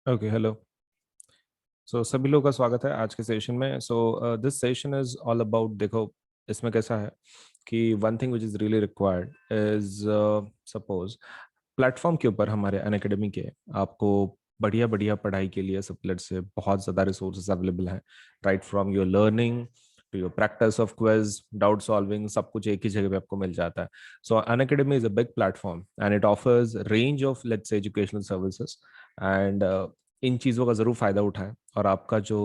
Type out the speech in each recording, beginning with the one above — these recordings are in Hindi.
Okay, hello. सभी लोगों का स्वागत है आज के सेशन में। This session is all about, देखो इसमें कैसा है कि one thing which is really required is, suppose platform के ऊपर हमारे अनअकैडमी के आपको बढ़िया बढ़िया पढ़ाई के लिए सबलेट से बहुत ज़्यादा रिसोर्सेज अवेलेबल हैं। Right from your learning to your practice of quiz, doubt solving, सब कुछ एक ही जगह पे आपको मिल जाता है। सो Unacademy is a big platform and it offers range of let's say educational services and in चीज़ों का ज़रूर फ़ायदा उठाएं। और आपका जो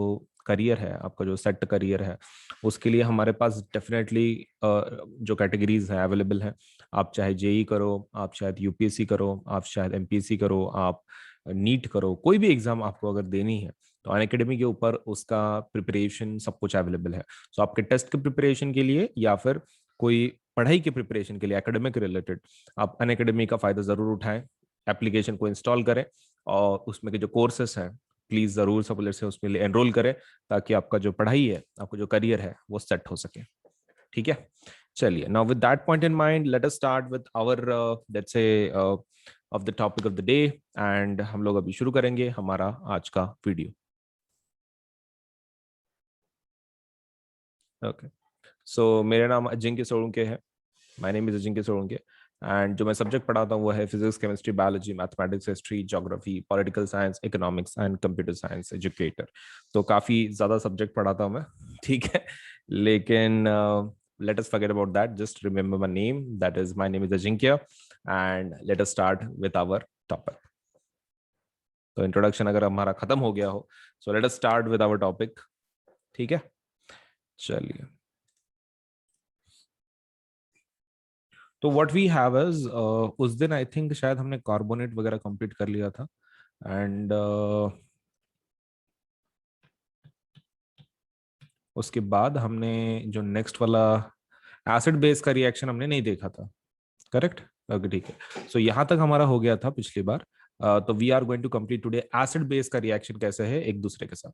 करियर है, आपका जो सेट करियर है, उसके लिए हमारे पास डेफिनेटली जो कैटेगरीज हैं अवेलेबल हैं। आप चाहे जेई करो, आप शायद यूपीएससी करो, आप शायद एमपीएससी करो, आप नीट करो, कोई भी एग्जाम आपको अगर देनी है तो अनअकैडमी के ऊपर उसका प्रिपरेशन सब कुछ अवेलेबल है। सो आपके टेस्ट के प्रिपरेशन के लिए या फिर कोई पढ़ाई के प्रिपरेशन के लिए एकेडमिक रिलेटेड, आप अनअकैडमी का फायदा जरूर उठाएं। एप्लीकेशन को इंस्टॉल करें और उसमें के जो कोर्सेस हैं प्लीज जरूर सब से उसमें एनरोल करें, ताकि आपका जो पढ़ाई है, आपका जो करियर है वो सेट हो सके। ठीक है, चलिए। Now with that point in mind, let us start with our let's say of the topic of the day. And हम लोग अभी शुरू करेंगे हमारा आज का वीडियो। ओके, सो मेरा नाम अजिंक्य सोलंके है। My name is Ajinkya Solanke. And जो मैं सब्जेक्ट पढ़ाता हूँ वो है physics, chemistry, biology, mathematics, history, geography, political science, economics and computer science educator. तो काफ़ी ज़्यादा सब्जेक्ट पढ़ाता हूँ मैं। ठीक है, लेकिन let us forget about that. Just remember my name. That is, my name is Ajinkya. And let us start with our topic. तो इंट्रोडक्शन अगर हमारा खत्म हो गया हो, so let us start with our topic. ठीक है, चलिए। तो व्हाट वी हैव इज, उस दिन आई थिंक शायद हमने कार्बोनेट वगैरह कंप्लीट कर लिया था। एंड उसके बाद हमने जो नेक्स्ट वाला एसिड बेस का रिएक्शन हमने नहीं देखा था। करेक्ट? ओके, ठीक है। सो यहाँ तक हमारा हो गया था पिछली बार। तो we are going to complete today acid base का रिएक्शन कैसे है एक दूसरे के साथ।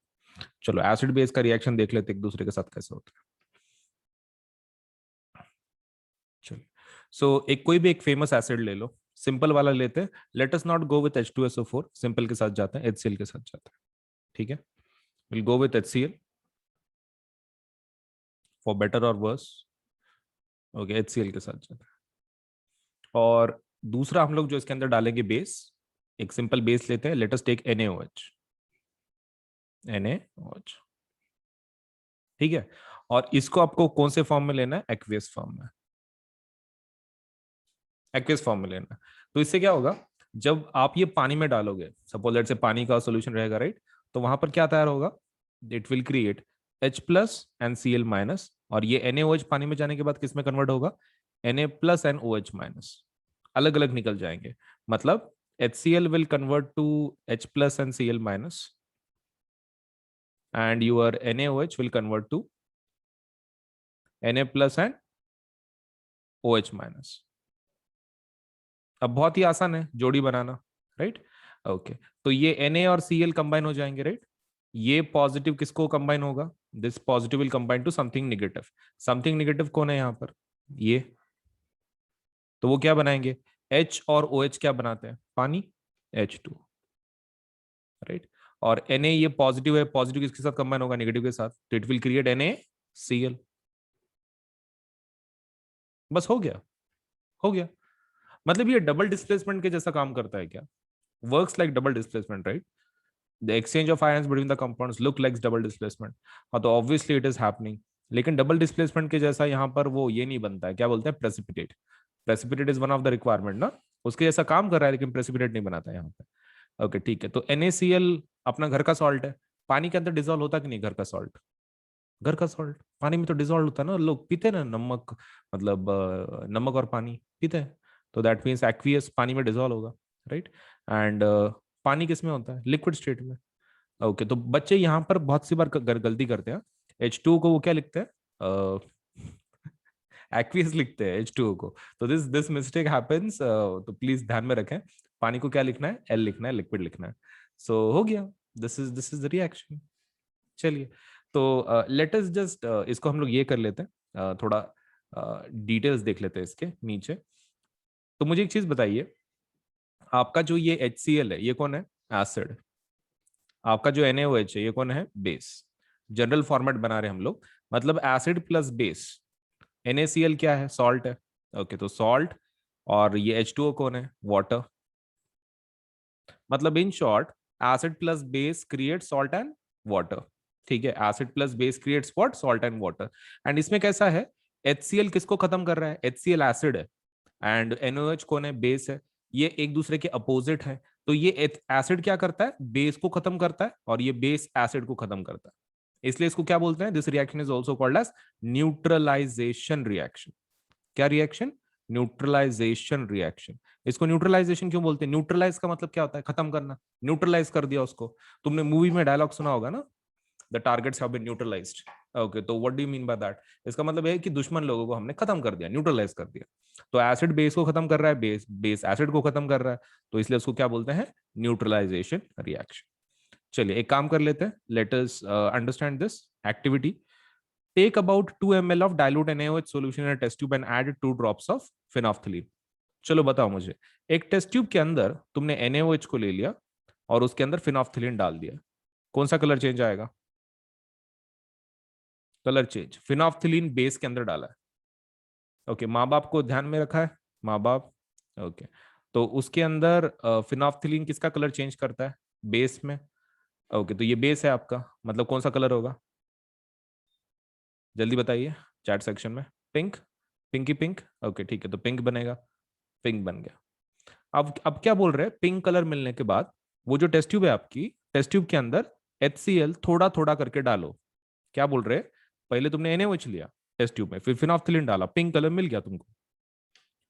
चलो एसिड बेस का रिएक्शन देख लेते एक दूसरे के साथ कैसे होता है। चलो, एक कोई भी एक फेमस एसिड ले लो, सिंपल वाला लेते हैं। Let us not go with H2SO4, simple के साथ जाते हैं, HCl के साथ जाते हैं। ठीक है, will go with HCl for better और वर्स। ओके, HCl के साथ जाते हैं। और दूसरा हम लोग जो इसके अंदर डालेंगे बेस, एक सिंपल बेस लेते हैं। Let us take NaOH। NaOH, ठीक है। और इसको आपको कौन से फॉर्म में लेना है? एक्वियस फॉर्म में। एक्वियस फॉर्म में लेना है। तो इससे क्या होगा, जब आप ये पानी में डालोगे, सपोज लेट से पानी का सॉल्यूशन रहेगा, राइट, तो वहां पर क्या तैयार होगा? It will create H+and Cl-, और ये NaOH पानी में जाने के बाद किस में कन्वर्ट होगा? Na+and OH-। अलग अलग निकल जाएंगे। मतलब HCl will convert to H+and Cl-, and your NaOH will convert to Na+and OH-। अब बहुत ही आसान है जोड़ी बनाना, राइट। ओके, तो ये Na और Cl कंबाइन हो जाएंगे, राइट। ये पॉजिटिव किसको कंबाइन होगा? This positive will combine to something negative. Something negative कौन है यहाँ पर? ये। तो वो क्या बनाएंगे? H और OH क्या बनाते हैं? पानी, H2, राइट। और Na ये पॉजिटिव है, पॉजिटिव किसके साथ कंबाइन होगा? नेगेटिव के साथ, तो इट विल क्रिएट NaCl। बस हो गया, हो गया। मतलब ये डबल डिस्प्लेसमेंट के जैसा काम करता है क्या? Works like double displacement, right. The exchange of ions between the compounds look like double displacement. हाँ, तो ऑब्वियसली इट इज हैपनिंग। लेकिन डबल डिस्प्लेसमेंट के जैसा यहाँ पर वो ये नहीं बनता है, क्या बोलते हैं? Precipitate. Precipitate is one of the requirement ना, उसके जैसा काम कर रहा है लेकिन प्रेसिपिटेट नहीं बनाता है यहाँ पे। ओके, ठीक है। तो NaCl अपना घर का सॉल्ट है, पानी के अंदर डिजोल्व होता कि नहीं घर का सॉल्ट? घर का सॉल्ट पानी में तो डिजोल्व होता है ना, लोग पीते हैं ना नमक, मतलब नमक और पानी पीते हैं। तो दैट मीन्स एक्वियस पानी में डिजोल्व होगा, राइट। एंड पानी किस में होता है? लिक्विड स्टेट में। ओके, तो बच्चे यहाँ पर बहुत सी बार गलती करते हैं। H2O को वो क्या लिखते हैं? एक्वियस लिखते हैं H2O को। तो दिस दिस मिस्टेक हैपेंस, तो प्लीज ध्यान में रखें। पानी को क्या लिखना है? L लिखना है, लिक्विड लिखना है। सो हो गया, दिस इज द रिएक्शन। चलिए, तो लेट अस जस्ट इसको हम लोग ये कर लेते हैं, थोड़ा डिटेल्स देख लेते हैं इसके नीचे। तो मुझे एक चीज बताइए, आपका जो ये HCl है ये कौन है? एसिड। आपका जो NaOH है ये कौन है? बेस। जनरल फॉर्मेट बना रहे हम लोग, मतलब एसिड प्लस बेस। NaCl क्या है? सॉल्ट है। ओके, तो सॉल्ट, और ये H2O कौन है? वाटर। मतलब in short, acid plus base create salt and water. ठीक है, acid plus base creates what? Salt and water. And इसमें कैसा है? HCl किसको खत्म कर रहा है? HCl एसिड है, एंड NaOH कौन है? बेस है। ये एक दूसरे के अपोजिट है। तो ये एसिड क्या करता है? बेस को खत्म करता है, और ये बेस एसिड को खत्म करता है। इसलिए इसको क्या बोलते हैं? This reaction is also called as neutralisation reaction. क्या रिएक्शन? Neutralisation reaction. इसको न्यूट्रलाइजेशन क्यों बोलते हैं? न्यूट्रलाइज का मतलब क्या होता है? खत्म करना। न्यूट्रलाइज कर दिया उसको। तुमने मूवी में डायलॉग सुना होगा ना, the targets have been neutralised. Okay, तो what do you mean by that? इसका मतलब है कि दुश्मन लोगों को हमने खत्म कर दिया, न्यूट्रलाइज कर दिया। तो एसिड बेस को खत्म कर रहा है, बेस बेस एसिड को खत्म कर रहा है, तो इसलिए उसको क्या बोलते हैं? Neutralisation reaction. चलिए एक काम कर लेते हैं, let us understand this activity. Take about 2 ml of dilute NaOH solution in a test tube and add 2 drops of phenolphthalein। चलो बताओ मुझे, एक टेस्ट ट्यूब के अंदर तुमने NaOH को ले लिया और उसके अंदर फिनॉफ्थिलीन डाल दिया, कौन सा कलर चेंज आएगा? Colour change. फिनॉफ्थिलीन बेस के अंदर डाला है। ओके, माँ बाप को ध्यान में रखा है? माँ बाप। ओके, तो उसके अंदर फिनॉफ्थिलीन किसका कलर चेंज करता है? बेस में। ओके, तो ये बेस है आपका, मतलब कौन सा कलर होगा? जल्दी बताइए चैट सेक्शन में। पिंक? पिंकी पिंक? ओके ठीक है, तो पिंक बनेगा। पिंक बन गया। अब क्या बोल रहे हैं? पिंक कलर मिलने के बाद वो जो टेस्ट ट्यूब है आपकी, टेस्ट ट्यूब के अंदर HCl थोड़ा थोड़ा करके डालो। क्या बोल रहे हैं? पहले तुमने NaOH लिया टेस्ट ट्यूब में, फिर फिनॉफ्थिलीन डाला, पिंक कलर मिल गया तुमको।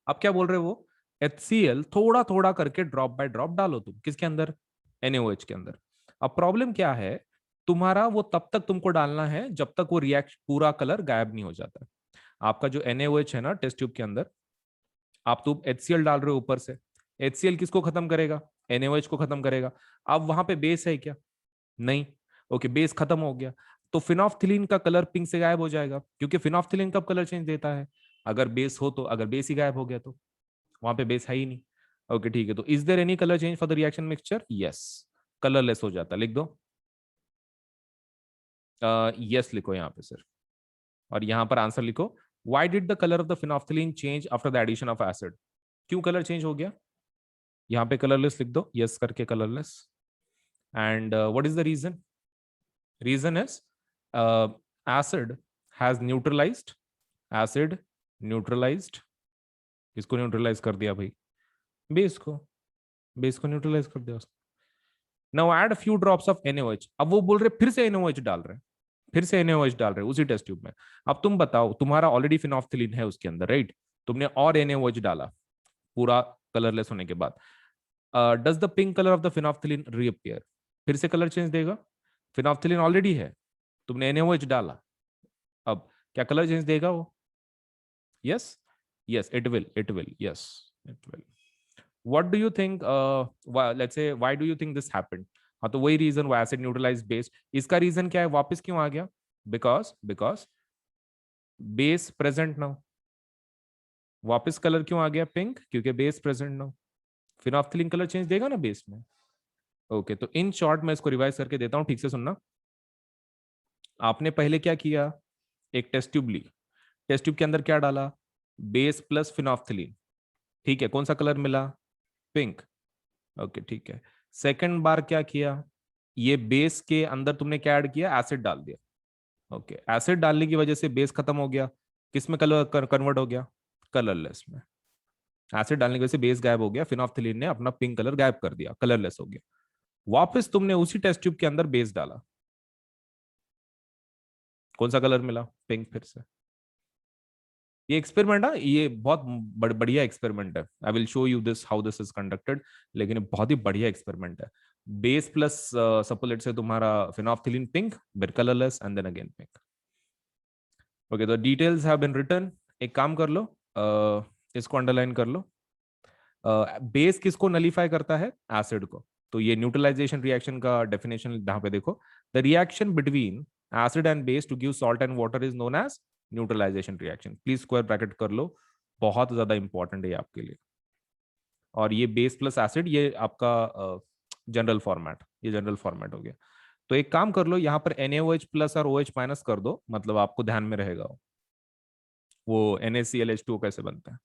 अब क्या बोल रहे हो? वो HCl थोड़ा थोड़ा करके ड्रॉप बाय ड्रॉप डालो तुम, किसके अंदर? NaOH के अंदर। अब प्रॉब्लम क्या है? तुम्हारा वो तब तक तुमको डालना है जब तक वो रिएक्ट पूरा कलर गायब नहीं हो जाता। आपका जो NaOH है ना टेस्ट ट्यूब के अंदर, आप तो HCl डाल रहे हो ऊपर से। HCl किसको खत्म करेगा? NaOH को खत्म करेगा। अब वहां पे बेस है क्या? नहीं। ओके, बेस खत्म हो गया, तो फिनॉफ्थिलीन का कलर पिंक से गायब हो जाएगा, क्योंकि फिनॉफ्थिलीन कब कलर चेंज देता है? अगर बेस हो तो, अगर बेस ही गायब हो गया तो वहां पे बेस है ही नहीं। ओके ठीक है, तो is there any colour change for the reaction mixture? Yes, colourless हो जाता। लिख दो यस, लिखो यहाँ पे सर, और यहाँ पर आंसर लिखो। Why did the colour of the phenolphthalein change after the addition of acid? क्यों कलर चेंज हो गया? यहाँ पे कलरलेस लिख दो, यस करके colourless. And what is the reason? Reason is acid has neutralized, acid neutralized, किसको न्यूट्रलाइज कर दिया भाई? बेस को। बेस को न्यूट्रलाइज कर दिया उसने। Now add few drops of NaOH। अब वो बोल रहे फिर से NaOH डाल रहे हैं, फिर से NaOH डाल रहे हैं उसी टेस्ट ट्यूब में। अब तुम बताओ, तुम्हारा ऑलरेडी फिनॉफ्थिलीन है उसके अंदर, राइट? तुमने और NaOH डाला पूरा कलरलेस होने के बाद। Does the pink colour of the phenolphthalein reappear? फिर से कलर चेंज देगा? फिनॉफ्थिलीन ऑलरेडी है, तुमने NaOH डाला, अब क्या कलर चेंज देगा वो? yes, yes it will, it will, yes it will। what do you think, let's say why do you think this happened? हाँ, तो वही रीजन, वो एसिड न्यूट्रलाइज बेस। इसका रीजन क्या है? वापस क्यों आ गया? Because base present now. वापस कलर क्यों आ गया पिंक? क्योंकि base present now. Phenolphthalein colour change देगा ना बेस में। ओके, तो इन शॉर्ट मैं इसको रिवाइज करके देता हूं, ठीक से सुनना। आपने पहले क्या किया? एक टेस्ट ट्यूब ली, टेस्ट ट्यूब के अंदर क्या डाला? Base plus phenolphthalein. ठीक है, कौन सा कलर मिला? पिंक। ओके ठीक है। सेकंड बार क्या किया? ये बेस के अंदर तुमने क्या ऐड किया? एसिड डाल दिया। ओके, एसिड डालने की वजह से बेस खत्म हो गया, किस में कलर कन्वर्ट हो गया? कलरलेस में। एसिड डालने की वजह से बेस गायब हो गया, फिनॉफ्थिलीन ने अपना पिंक कलर गायब कर दिया, कलरलेस हो गया। वापस तुमने उसी टेस्ट ट्यूब के अंदर बेस डाला, कौन सा कलर मिला? पिंक फिर से। ये एक्सपेरिमेंट है, ये बहुत बढ़िया एक्सपेरिमेंट है। I will show you this how this is conducted, लेकिन ये बहुत ही बढ़िया एक्सपेरिमेंट है। बेस प्लस सपोलेट से तुम्हारा फिनॉफ्थिलीन पिंक, फिर colourless and then again pink. Okay, तो डिटेल्स हैव बीन रिटन। एक काम कर लो, इसको अंडरलाइन कर लो। बेस किसको नलीफाई करता है? एसिड को। तो ये न्यूट्रलाइजेशन रिएक्शन का डेफिनेशन यहाँ पे देखो। The reaction between acid and base to give salt and water is known as neutralisation reaction. Please square bracket कर लो, बहुत ज्यादा इंपॉर्टेंट है आपके लिए। और ये बेस प्लस एसिड, ये आपका जनरल फॉर्मेट। ये जनरल फॉर्मेट हो गया। तो एक काम कर लो, यहाँ पर NaOH प्लस और OH माइनस कर दो, मतलब आपको ध्यान में रहेगा वो NaClH2 कैसे बनता है।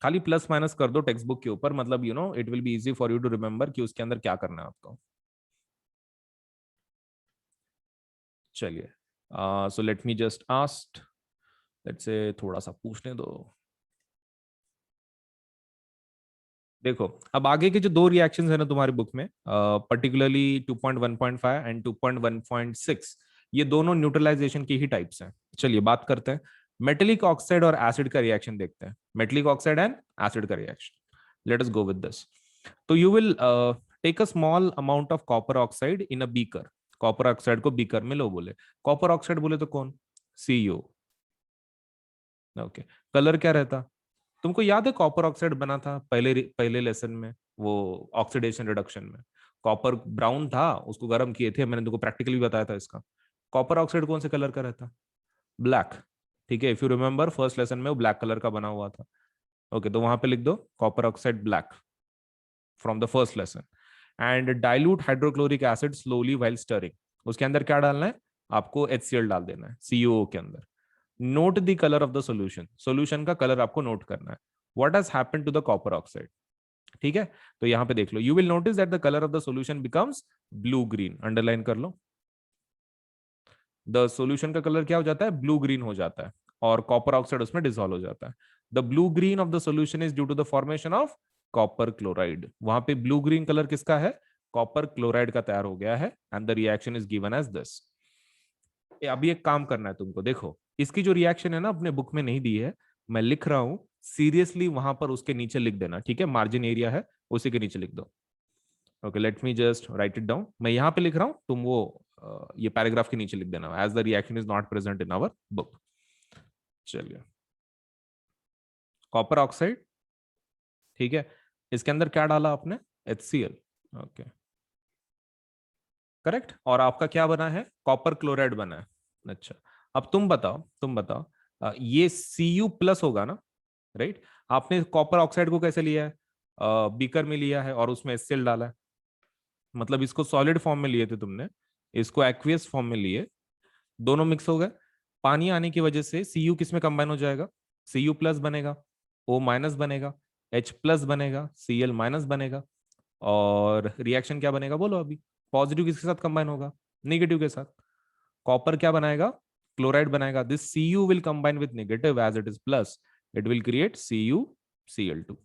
खाली प्लस माइनस कर दो टेक्स्ट बुक के ऊपर, मतलब it will be easy for you to remember कि उसके अंदर क्या करना है आपको। चलिए, so let me just ask, let's say थोड़ा सा पूछने दो। देखो, अब आगे के जो दो रिएक्शंस है ना तुम्हारी बुक में, पर्टिकुलरली 2.1.5 एंड 2.1.6, ये दोनों न्यूट्रलाइजेशन की ही टाइप्स हैं। चलिए बात करते हैं, मेटेलिक ऑक्साइड और एसिड का रिएक्शन देखते हैं। मेटेलिक ऑक्साइड एंड एसिड का reaction, let us go with this. तो you will take a small amount of copper oxide in a beaker. Copper oxide को बीकर में लो बोले, कॉपर ऑक्साइड बोले तो कौन, CuO। ओके, कलर क्या रहता, तुमको याद है कॉपर ऑक्साइड बना था पहले पहले लेसन में, वो ऑक्सीडेशन रिडक्शन में। कॉपर ब्राउन था, उसको गर्म किए थे, मैंने तुमको प्रैक्टिकली बताया था इसका। कॉपर ऑक्साइड कौन से कलर का रहता, ब्लैक। ठीक है, if you remember first lesson में वो ब्लैक कलर का बना हुआ था। ओके, तो वहां पे लिख दो copper oxide black from the first lesson. And dilute hydrochloric acid slowly while stirring, उसके अंदर क्या डालना है आपको, HCl डाल देना है CuO के अंदर। Note the colour of the solution, solution का कलर आपको नोट करना है, what has happened to the copper oxide. ठीक है, तो यहां पे देख लो, you will notice that the colour of the solution becomes blue green, underline कर लो। द सॉल्यूशन का कलर क्या हो जाता है, ब्लू ग्रीन हो जाता है, और कॉपर ऑक्साइड उसमें डिसॉल्व हो जाता है। The blue green of the solution is due to the formation of copper chloride. वहां पे ब्लू ग्रीन कलर किसका है, कॉपर क्लोराइड का तैयार हो गया है, and the reaction is given as this. अभी एक काम करना है तुमको, देखो इसकी जो रिएक्शन है ना अपने बुक में नहीं दी है, मैं लिख रहा हूं, सीरियसली वहां पर उसके नीचे लिख देना, ठीक है, मार्जिन एरिया है उसी के नीचे लिख दो। Okay, late me just right it down, मैं यहां पे लिख रहा हूं, तुम वो ये पैराग्राफ के नीचे लिख देना, as the reaction is not present in our book. चलिए, कॉपर ऑक्साइड, ठीक है, इसके अंदर क्या डाला आपने, HCl। ओके, करेक्ट, और आपका क्या बना है, कॉपर क्लोराइड बना है। अच्छा, अब तुम बताओ, ये Cu प्लस होगा ना, राइट। आपने कॉपर ऑक्साइड को कैसे लिया है, बीकर में लिया है और उसमें HCl डाला है, मतलब इसको सॉलिड फॉर्म में लिए थे तुमने, इसको एक्वियस फॉर्म में लिए, दोनों मिक्स हो गए, पानी आने की वजह से Cu किस में कंबाइन हो जाएगा, Cu प्लस बनेगा, O माइनस बनेगा, H प्लस बनेगा, Cl माइनस बनेगा, और रिएक्शन क्या बनेगा बोलो अभी, पॉजिटिव किसके साथ कंबाइन होगा, नेगेटिव के साथ। कॉपर क्या बनाएगा, क्लोराइड बनाएगा, this Cu will combine with negative as it is plus, it will create CuCl2।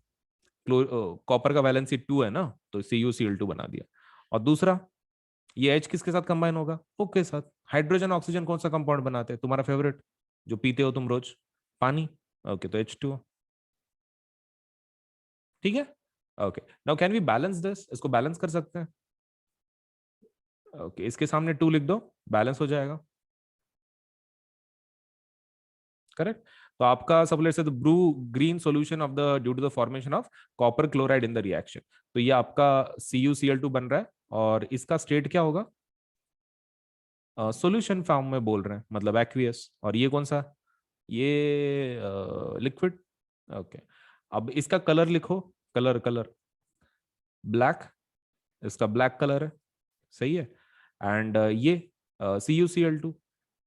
Copper का वैलेंसी 2 है ना, तो CuCl2 बना दिया। और दूसरा, ये H किसके साथ कंबाइन होगा, O के साथ। हाइड्रोजन ऑक्सीजन कौन सा कंपाउंड बनाते हैं तुम्हारा फेवरेट, जो पीते हो तुम रोज, पानी। ओके, तो H2O। ठीक है, okay, now can we balance this, इसको बैलेंस कर सकते हैं। ओके, इसके सामने 2 लिख दो, बैलेंस हो जाएगा, करेक्ट। तो आपका सब let's say the blue green solution of the due to the formation of copper chloride in the reaction, तो ये आपका CuCl2 बन रहा है, और इसका स्टेट क्या होगा, सॉल्यूशन फॉर्म में बोल रहे हैं, मतलब एक्वियस। और ये कौन सा, ये लिक्विड। ओके, अब इसका कलर लिखो, कलर कलर ब्लैक, इसका ब्लैक कलर है, सही है। एंड ये CuCl2,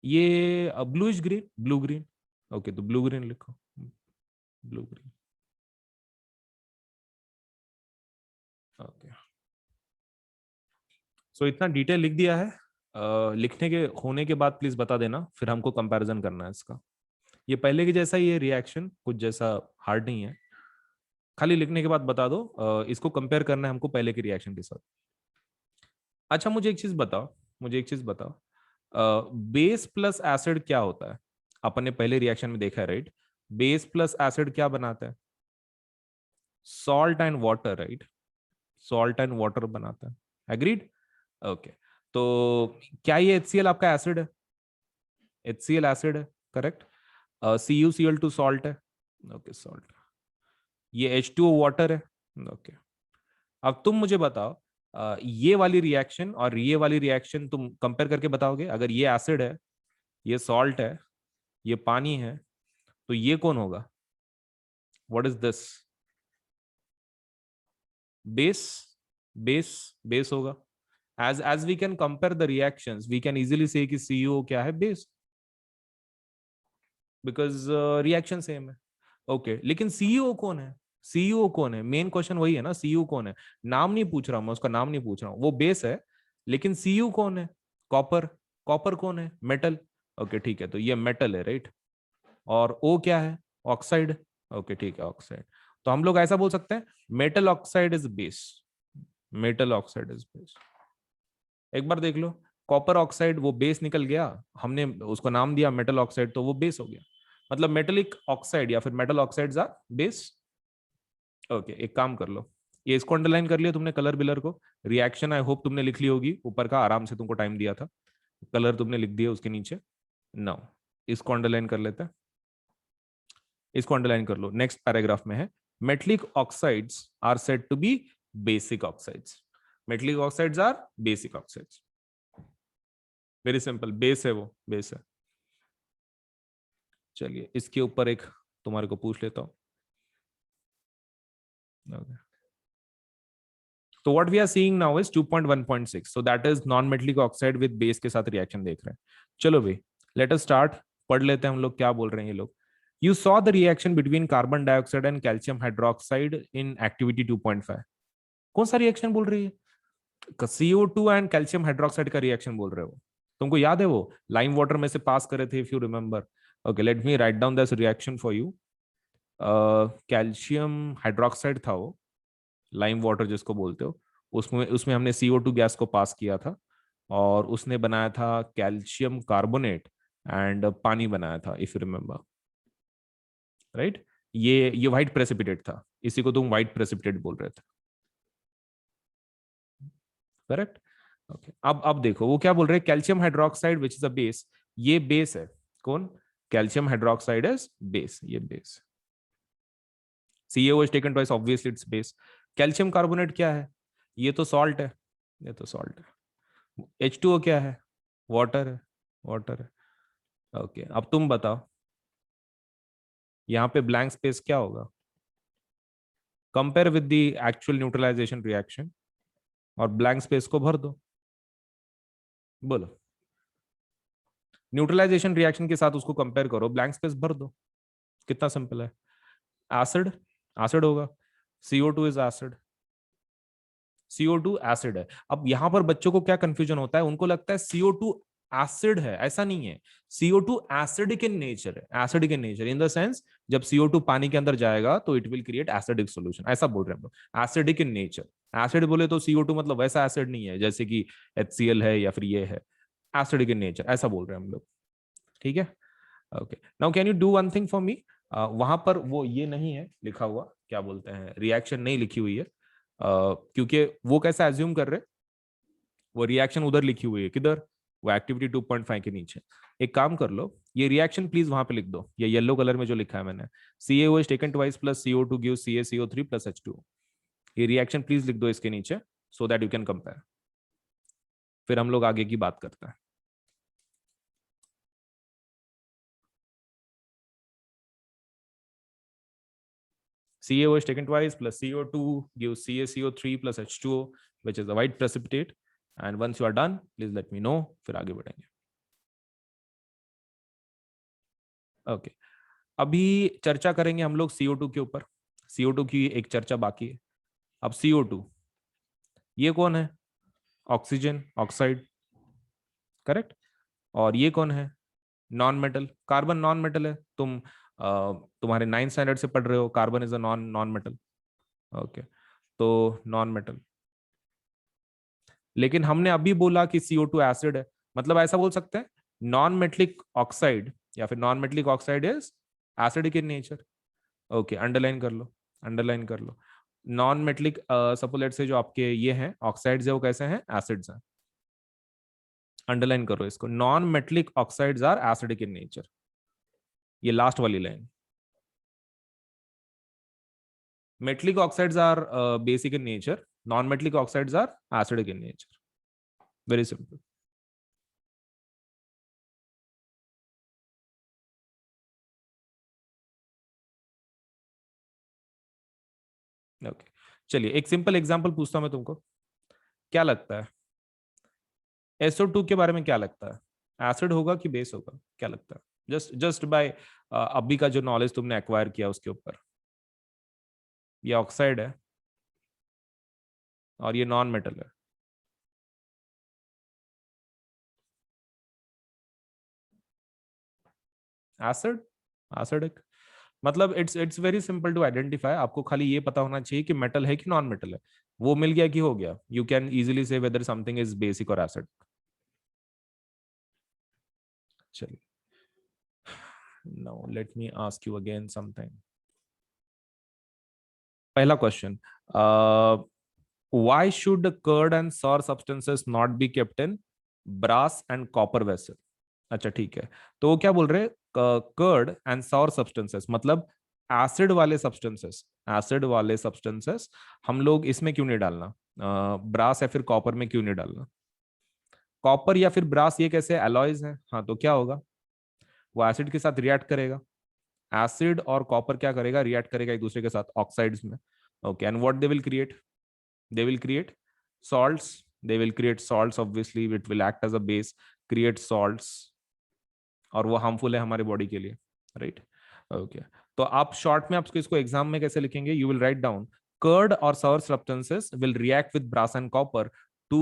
ये bluish green, blue green. Okay, तो ब्लू ग्रीन लिखो, ब्लू ग्रीन। ओके, सो इतना डिटेल लिख दिया है, लिखने के होने के बाद प्लीज बता देना, फिर हमको कंपैरिजन करना है इसका। ये पहले के जैसा ही है, रिएक्शन कुछ जैसा हार्ड नहीं है, खाली लिखने के बाद बता दो, इसको कंपेयर करना है हमको पहले के रिएक्शन के साथ। अच्छा, मुझे एक चीज बताओ, बेस प्लस एसिड क्या होता है, अपन ने पहले रिएक्शन में देखा है, राइट। बेस प्लस एसिड क्या बनाता है, salt and water, right, salt and water बनाता है, एग्रीड। ओके, तो क्या ये HCl आपका एसिड है, HCl एसिड है, करेक्ट। CuCl2 सॉल्ट है, ओके सॉल्ट। ये H2O वाटर है, ओके। अब तुम मुझे बताओ, ये वाली रिएक्शन और ये वाली रिएक्शन तुम कंपेयर करके बताओगे, अगर ये एसिड है, ये सॉल्ट है, ये पानी है, तो ये कौन होगा, what is this, base. Base, base होगा। as we can compare the reactions, we can easily say कि CO क्या है, बेस, बिकॉज रिएक्शन सेम है। ओके, लेकिन सीईओ कौन है? सीईओ कौन है, मेन क्वेश्चन वही है ना, सीईओ कौन है? नाम नहीं पूछ रहा हूं मैं, उसका नाम नहीं पूछ रहा हूँ, वो बेस है, लेकिन सीईओ कौन है? कॉपर। कॉपर कौन है? मेटल। ओके ठीक है, तो ये मेटल है, राइट। और ओ क्या है? ऑक्साइड। ओके ठीक है, ऑक्साइड। तो हम लोग ऐसा बोल सकते हैं, metal oxide is base, metal oxide is base. एक बार देख लो, कॉपर ऑक्साइड वो बेस निकल गया, हमने उसको नाम दिया मेटल ऑक्साइड, तो वो बेस हो गया। मतलब मेटेलिक ऑक्साइड या फिर metal oxides are base. Okay, एक काम कर लो, ये इसको अंडरलाइन कर लिया तुमने, कलर बिलर को। रिएक्शन आई होप तुमने लिख ली होगी ऊपर का, आराम से, तुमको टाइम दिया था, कलर तुमने लिख दिया उसके नीचे। नाउ इसको अंडरलाइन कर लेते हैं, इसको अंडरलाइन कर लो। नेक्स्ट पैराग्राफ में है, metallic oxides are said to be basic oxides. Metallic oxides are basic oxides, very simple, base है वो, बेस है। चलिए इसके ऊपर एक तुम्हारे को पूछ लेता हूं। Okay. तो what we are seeing now is 2.1.6, so that is non metallic oxide with base के साथ रिएक्शन देख रहे हैं। चलो भाई, लेट अस स्टार्ट, पढ़ लेते हैं हम लोग क्या बोल रहे हैं ये लोग। You saw the reaction between carbon dioxide and calcium hydroxide in activity 2.5। कौन सा रिएक्शन बोल रही है? CO2 एंड कैल्शियम हाइड्रोक्साइड का रिएक्शन बोल रहे हो। तुमको याद है वो लाइम वाटर में से पास करे थे, if you remember. Okay, let me write down this reaction for you. Calcium hydroxide था वो, लाइम वाटर जिसको बोलते हो, उसमें उसमें हमने CO2 गैस को पास किया था, और उसने बनाया था कैल्शियम कार्बोनेट एंड पानी बनाया था, इफ यू रिमेंबर, राइट। ये व्हाइट प्रेसिपिटेट था, इसी को तुम व्हाइट प्रेसिपिटेट बोल रहे थे, करेक्ट। ओके, अब देखो वो क्या बोल रहे हैं, calcium hydroxide which is a base, ये बेस है। कौन? कैल्शियम हाइड्रोक्साइड इज बेस, ये base. CaO is taken twice, obviously it's base. Calcium carbonate क्या है? ये तो सॉल्ट है, ये तो सॉल्ट है। H2O क्या है? वाटर है, वाटर है। ओके, अब तुम बताओ, यहाँ पे ब्लैंक स्पेस क्या होगा? Compare with the actual neutralisation reaction, और ब्लैंक स्पेस को भर दो। बोलो, न्यूट्रलाइजेशन रिएक्शन के साथ उसको कंपेयर करो, ब्लैंक स्पेस भर दो, कितना सिंपल है। एसिड, एसिड होगा, CO2 is acid, CO2 acid है। अब यहां पर बच्चों को क्या कंफ्यूजन होता है, उनको लगता है CO2 एसिड है, ऐसा नहीं है। CO2 एसिडिक इन नेचर है, acidic in nature in the sense, जब CO2 पानी के अंदर जाएगा तो it will create acidic solution, ऐसा बोल रहे हैं हम लोग, एसिडिक इन नेचर। एसिड बोले तो CO2 मतलब वैसा एसिड नहीं है जैसे कि HCl है या फिर ये है, एसिडिक इन नेचर, ऐसा बोल रहे हैं हम लोग, ठीक है। Okay, now can you do one thing for me, वहां पर वो ये नहीं है लिखा हुआ, क्या बोलते हैं, रिएक्शन नहीं लिखी हुई है, क्योंकि वो कैसा एज्यूम कर रहे, वो रिएक्शन उधर लिखी हुई है, किधर? वो एक्टिविटी 2.5 के नीचे। एक काम कर लो, ये रिएक्शन प्लीज वहां पे लिख दो, ये येलो कलर में जो लिखा है मैंने, CaO is taken twice plus CO2 gives CaCO3 plus H2O। ये रिएक्शन प्लीज लिख दो इसके नीचे, so that you can compare, फिर हम लोग आगे की बात करते हैं। CaO is taken twice plus CO2 gives CaCO3 plus H2O, which is a white precipitate. And once you are done, please let me know, फिर आगे बढ़ेंगे। ओके, अभी चर्चा करेंगे हम लोग CO2 के ऊपर, CO2 की एक चर्चा बाकी है। अब CO2, ये कौन है? Oxygen oxide, correct. और ये कौन है? Non metal, carbon non metal है, तुम्हारे 9th स्टैंडर्ड से पढ़ रहे हो, carbon is a non non metal. Okay, तो नॉन मेटल, लेकिन हमने अभी बोला कि CO2 एसिड है, मतलब ऐसा बोल सकते हैं नॉन मेटलिक ऑक्साइड, या फिर non metallic oxide is acidic in nature. Okay, underline कर लो, अंडरलाइन कर लो। नॉन मेटलिक सपोलेट से जो आपके ये हैं ऑक्साइड्स है, वो कैसे हैं? एसिड्स हैं। अंडरलाइन करो इसको, non metallic oxides are acidic in nature, ये लास्ट वाली line. Metallic oxides are basic in nature, non metallic oxides are acidic in nature, very simple. Okay, चलिए एक सिंपल एग्जांपल पूछता हूं मैं तुमको। क्या लगता है? SO2 के बारे में क्या लगता है? एसिड होगा कि बेस होगा, क्या लगता है? जस्ट जस्ट बाय अभी का जो नॉलेज तुमने एक्वायर किया उसके ऊपर। ये ऑक्साइड है और ये नॉन मेटल है। Acid, acidic. मतलब it's very simple to identify. आपको खाली ये पता होना चाहिए कि मेटल है कि नॉन मेटल है। वो मिल गया कि हो गया, यू कैन इजीली से वेदर समथिंग इज बेसिक और एसिड। चलिए, now let me ask you again something. पहला question, why should curd and sour substances not be kept in brass and copper vessel? अच्छा ठीक है, तो वो क्या बोल रहे हैं? कर्ड एंड सॉर सब्सटेंसेस मतलब एसिड वाले सब्सटेंसेस, एसिड वाले सब्सटेंसेस हम लोग इसमें क्यों नहीं डालना? ब्रास या फिर कॉपर में क्यों नहीं डालना? कॉपर या फिर ब्रास ये कैसे अलॉयज हैं? हाँ, तो क्या होगा? वो एसिड के साथ रिएक्ट करेगा। एसिड और कॉपर क्या करेगा? रिएक्ट करेगा एक दूसरे के साथ ऑक्साइड्स में। Okay, and what they will create? They will create salts. They will create salts, obviously it will act as a base, create salts, और वो हार्मफुल है हमारे बॉडी के लिए, राइट? ओके, तो आप शॉर्ट में आपको इसको एग्जाम में कैसे लिखेंगे? You will write down curd और sour substances will react with brass and copper to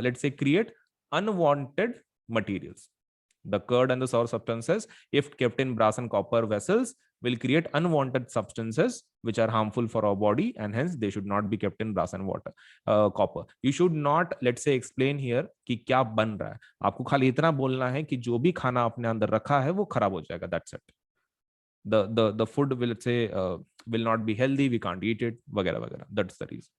let's say create unwanted materials. The curd and the sour substances, if kept in brass and copper vessels, will create unwanted substances which are harmful for our body, and hence they should not be kept in brass and water, copper. You should not, let's say, explain here कि क्या बन रहा है। आपको खाली इतना बोलना है कि जो भी खाना अपने अंदर रखा है वो खराब हो जाएगा, that's it. The food will, let's say, will not be healthy, we can't eat it, वगैरह वगैरह, that's the reason.